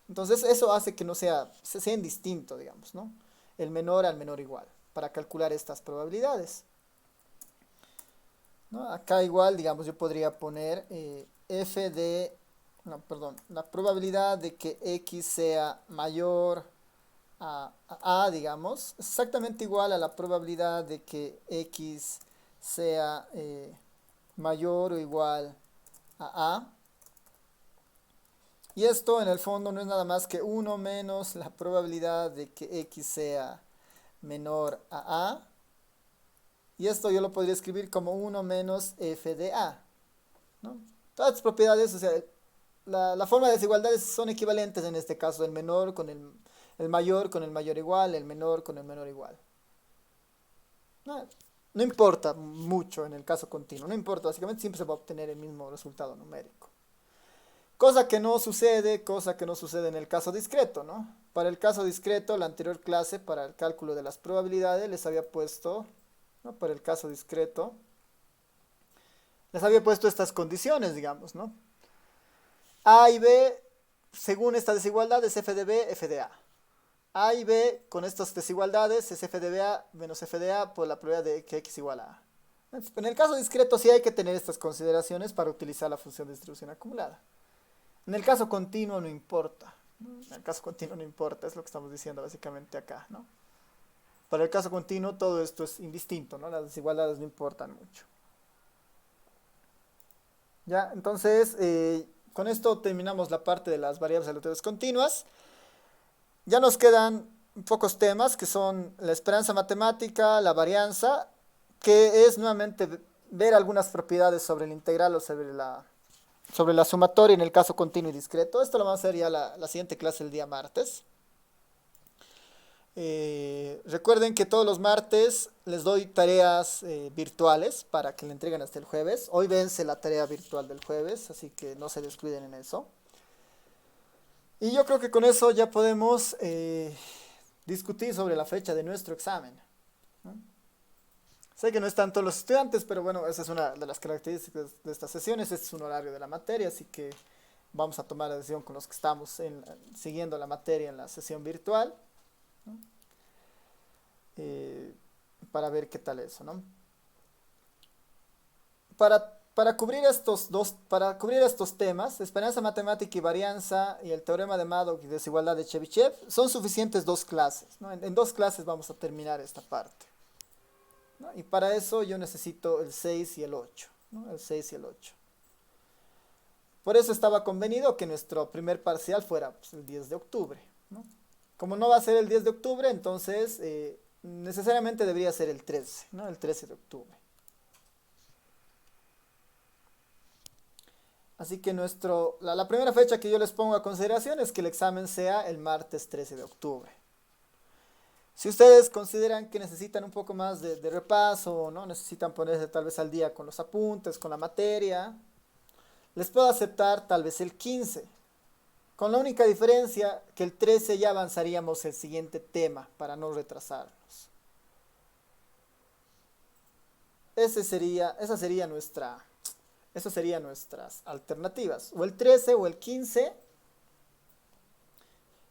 Entonces eso hace que no sea indistinto, digamos, ¿no? El menor al menor igual, para calcular estas probabilidades. ¿No? Acá igual, digamos, yo podría poner f de, no, perdón, la probabilidad de que X sea mayor a, digamos, es exactamente igual a la probabilidad de que X sea mayor o igual a. Y esto en el fondo no es nada más que 1 menos la probabilidad de que X sea menor a. Y esto yo lo podría escribir como 1 menos f de A, ¿no? Todas las propiedades, o sea, la forma de desigualdades son equivalentes en este caso, el menor con el mayor con el mayor igual, el menor con el menor igual. No importa mucho en el caso continuo, no importa, básicamente siempre se va a obtener el mismo resultado numérico. Cosa que no sucede en el caso discreto, ¿no? Para el caso discreto, la anterior clase, para el cálculo de las probabilidades, les había puesto, ¿no? Para el caso discreto, les había puesto estas condiciones, digamos, ¿no? A y B, según esta desigualdad, es f de B, f de A. A y B, con estas desigualdades, es f de B menos f de A por la probabilidad de que X igual a A. En el caso discreto sí hay que tener estas consideraciones para utilizar la función de distribución acumulada. En el caso continuo no importa, ¿no? En el caso continuo no importa, es lo que estamos diciendo básicamente acá, ¿no? Para el caso continuo todo esto es indistinto, ¿no? Las desigualdades no importan mucho. Ya, entonces, con esto terminamos la parte de las variables aleatorias continuas. Ya nos quedan pocos temas que son la esperanza matemática, la varianza, que es nuevamente ver algunas propiedades sobre el integral o sobre la sumatoria en el caso continuo y discreto. Esto lo vamos a hacer ya la siguiente clase el día martes. Recuerden que todos los martes les doy tareas virtuales para que le entreguen hasta el jueves. Hoy vence la tarea virtual del jueves, así que no se descuiden en eso. Y yo creo que con eso ya podemos discutir sobre la fecha de nuestro examen, ¿no? Sé que no están todos los estudiantes, pero bueno, esa es una de las características de estas sesiones. Este es un horario de la materia, así que vamos a tomar la decisión con los que estamos siguiendo la materia en la sesión virtual, ¿no? Para ver qué tal eso, ¿no? Para para cubrir estos temas, esperanza matemática y varianza y el teorema de Madoff y desigualdad de Chebyshev, son suficientes dos clases, ¿no? En dos clases vamos a terminar esta parte, ¿no? Y para eso yo necesito el 6 y el 8, ¿no? El 6 y el 8. Por eso estaba convenido que nuestro primer parcial fuera pues, el 10 de octubre, ¿no? Como no va a ser el 10 de octubre, entonces necesariamente debería ser el 13, ¿no? El 13 de octubre. Así que la primera fecha que yo les pongo a consideración es que el examen sea el martes 13 de octubre. Si ustedes consideran que necesitan un poco más de repaso, ¿no? Necesitan ponerse tal vez al día con los apuntes, con la materia, les puedo aceptar tal vez el 15. Con la única diferencia que el 13 ya avanzaríamos el siguiente tema para no retrasarnos. Esas serían nuestras alternativas. O el 13 o el 15.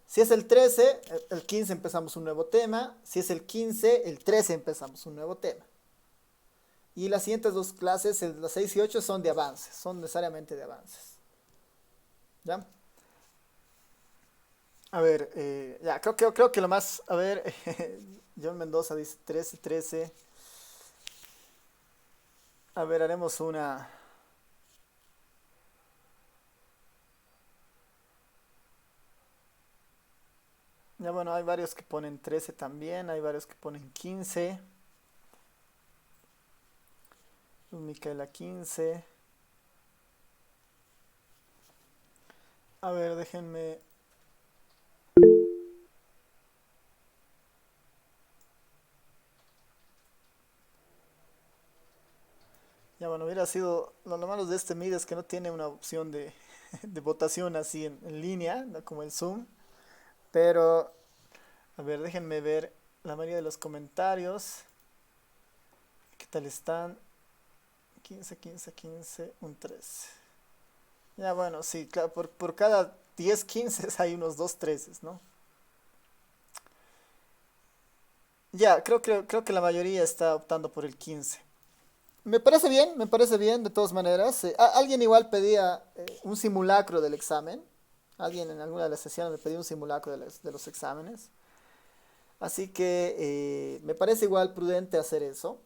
Si es el 13, el 15 empezamos un nuevo tema. Si es el 15, el 13 empezamos un nuevo tema. Y las siguientes dos clases, las 6 y 8, son de avances. Son necesariamente de avances. ¿Ya? A ver, ya, creo que lo más, a ver, John Mendoza dice 13, 13. A ver, haremos una. Ya bueno, hay varios que ponen 13 también, hay varios que ponen 15. Micaela 15. A ver, déjenme. Ya bueno, hubiera sido. Lo malo de este MIR es que no tiene una opción de votación así en línea, ¿no? Como el Zoom. Pero, a ver, déjenme ver la mayoría de los comentarios. ¿Qué tal están? 15, 15, 15, un 13. Ya bueno, sí, claro, por cada 10, 15 hay unos 2 13, ¿no? Ya, creo que la mayoría está optando por el 15. Me parece bien, de todas maneras. Alguien igual pedía un simulacro del examen. Alguien en alguna de las sesiones me pedía un simulacro de los exámenes. Así que me parece igual prudente hacer eso.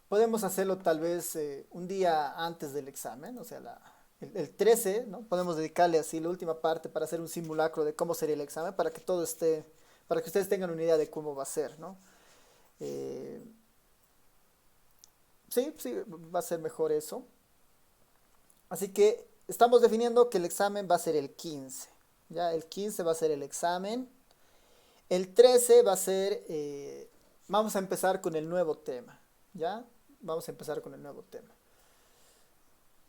Podemos hacerlo tal vez un día antes del examen, o sea, el 13, ¿no? Podemos dedicarle así la última parte para hacer un simulacro de cómo sería el examen, para que todo esté, para que ustedes tengan una idea de cómo va a ser, ¿no? Eh, sí, sí, va a ser mejor eso. Así que estamos definiendo que el examen va a ser el 15. Ya, el 15 va a ser el examen. El 13 va a ser, vamos a empezar con el nuevo tema. ¿Ya? Vamos a empezar con el nuevo tema.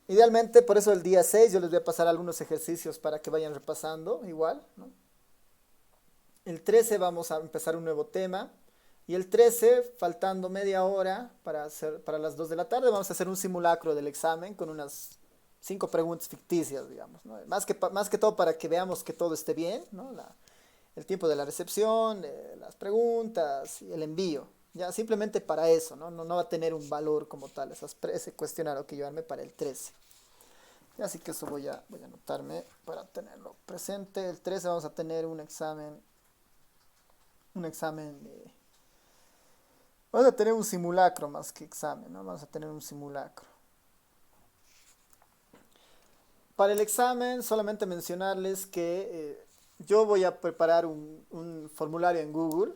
Idealmente, por eso el día 6 yo les voy a pasar algunos ejercicios para que vayan repasando igual, ¿no? El 13 vamos a empezar un nuevo tema. Y el 13, faltando media hora para las 2 de la tarde, vamos a hacer un simulacro del examen con unas 5 preguntas ficticias, digamos, ¿no? Más que todo para que veamos que todo esté bien, ¿no? El tiempo de la recepción, las preguntas y el envío. Ya, simplemente para eso, ¿no? No va a tener un valor como tal ese cuestionario que yo armé para el 13. Así que eso voy a anotarme para tenerlo presente. El 13 vamos a tener un examen. Vamos a tener un simulacro más que examen, ¿no? Vamos a tener un simulacro. Para el examen, solamente mencionarles que yo voy a preparar un formulario en Google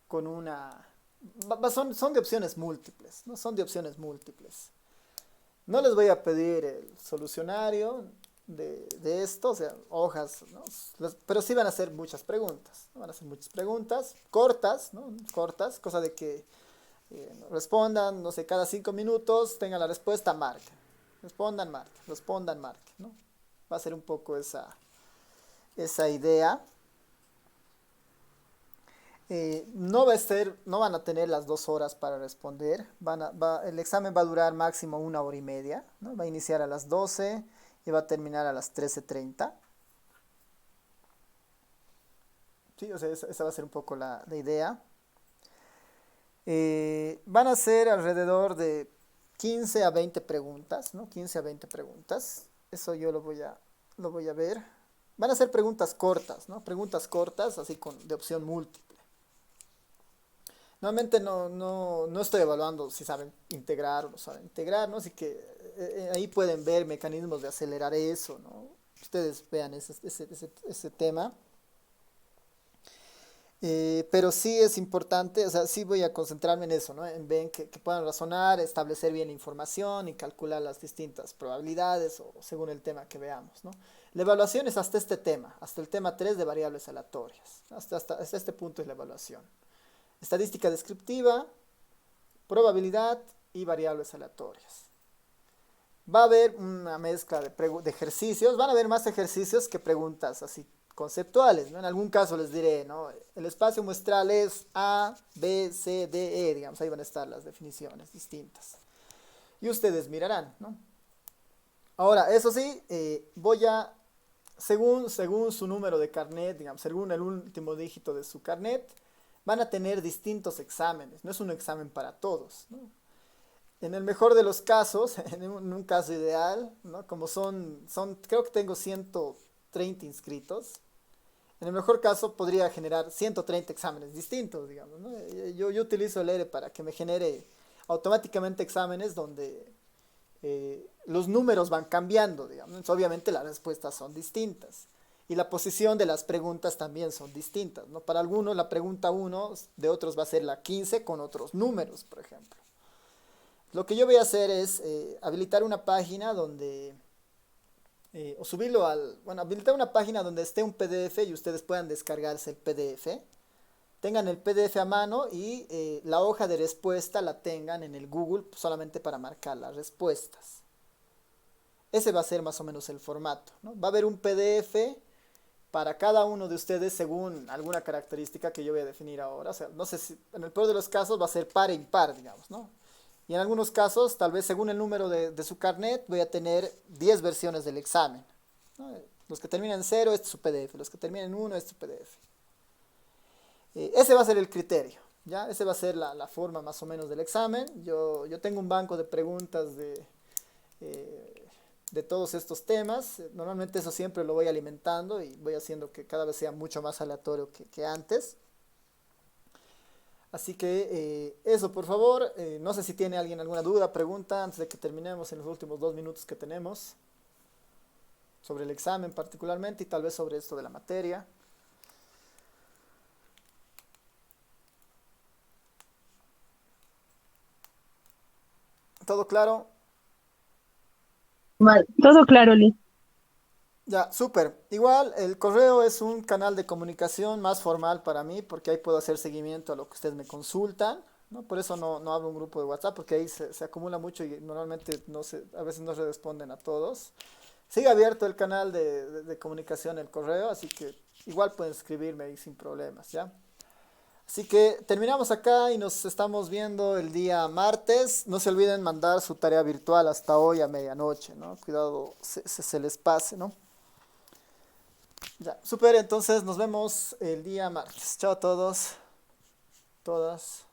con son de opciones múltiples, ¿no? Son de opciones múltiples. No les voy a pedir el solucionario de esto, o sea, hojas, ¿no? Pero sí van a hacer muchas preguntas, ¿no? Van a hacer muchas preguntas cortas, ¿no? Cortas, cosa de que respondan, no sé, cada 5 minutos tengan la respuesta, marquen. Respondan, marquen, ¿no? Va a ser un poco esa idea. No van a tener las 2 horas para responder. El examen va a durar máximo 1 hora y media, ¿no? Va a iniciar a las 12 y va a terminar a las 13:30. Sí, o sea, esa va a ser un poco la idea. Van a ser alrededor de 15 a 20 preguntas, ¿no? 15 a 20 preguntas. Eso yo lo voy a ver. Van a ser preguntas cortas, ¿no? Preguntas cortas, así de opción múltiple. Normalmente no estoy evaluando si saben integrar o no saben integrar, ¿no? Así que ahí pueden ver mecanismos de acelerar eso, ¿no? Ustedes vean ese tema. Pero sí es importante, o sea, sí voy a concentrarme en eso, ¿no? En ver que puedan razonar, establecer bien la información y calcular las distintas probabilidades o según el tema que veamos, ¿no? La evaluación es hasta este tema, hasta el tema 3 de variables aleatorias. Hasta este punto es la evaluación. Estadística descriptiva, probabilidad y variables aleatorias. Va a haber una mezcla de ejercicios, van a haber más ejercicios que preguntas así conceptuales, ¿no? En algún caso les diré, ¿no? El espacio muestral es A, B, C, D, E, digamos, ahí van a estar las definiciones distintas. Y ustedes mirarán, ¿no? Ahora, eso sí, voy a, según su número de carnet, digamos, según el último dígito de su carnet, van a tener distintos exámenes, no es un examen para todos, ¿no? En el mejor de los casos, en un caso ideal, ¿no? Como creo que tengo 130 inscritos, en el mejor caso podría generar 130 exámenes distintos, digamos, ¿no? Yo utilizo el ERE para que me genere automáticamente exámenes donde los números van cambiando, digamos. Entonces, obviamente las respuestas son distintas. Y la posición de las preguntas también son distintas, ¿no? Para algunos la pregunta 1 de otros va a ser la 15 con otros números, por ejemplo. Lo que yo voy a hacer es habilitar una página donde o subirlo bueno, habilitar una página donde esté un PDF y ustedes puedan descargarse el PDF. Tengan el PDF a mano y la hoja de respuesta la tengan en el Google solamente para marcar las respuestas. Ese va a ser más o menos el formato, ¿no? Va a haber un PDF para cada uno de ustedes según alguna característica que yo voy a definir ahora. O sea, no sé si en el peor de los casos va a ser par e impar, digamos, ¿no? Y en algunos casos, tal vez según el número de su carnet, voy a tener 10 versiones del examen, ¿no? Los que terminan en 0, este es su PDF. Los que terminan en 1, este es su PDF. Ese va a ser el criterio, ¿ya? Ese va a ser la forma más o menos del examen. Yo tengo un banco de preguntas de todos estos temas. Normalmente eso siempre lo voy alimentando y voy haciendo que cada vez sea mucho más aleatorio que antes. Así que eso, por favor. No sé si tiene alguien alguna duda, pregunta, antes de que terminemos en los últimos 2 minutos que tenemos. Sobre el examen particularmente y tal vez sobre esto de la materia. ¿Todo claro? Vale. Todo claro, Lee. Ya, súper. Igual el correo es un canal de comunicación más formal para mí porque ahí puedo hacer seguimiento a lo que ustedes me consultan, ¿no? Por eso no abro un grupo de WhatsApp porque ahí se acumula mucho y normalmente a veces no se responden a todos. Sigue abierto el canal de comunicación, el correo, así que igual pueden escribirme ahí sin problemas, ¿ya? Así que terminamos acá y nos estamos viendo el día martes. No se olviden mandar su tarea virtual hasta hoy a medianoche, ¿no? Cuidado, se les pase, ¿no? Ya, súper, entonces nos vemos el día martes. Chao a todos, todas.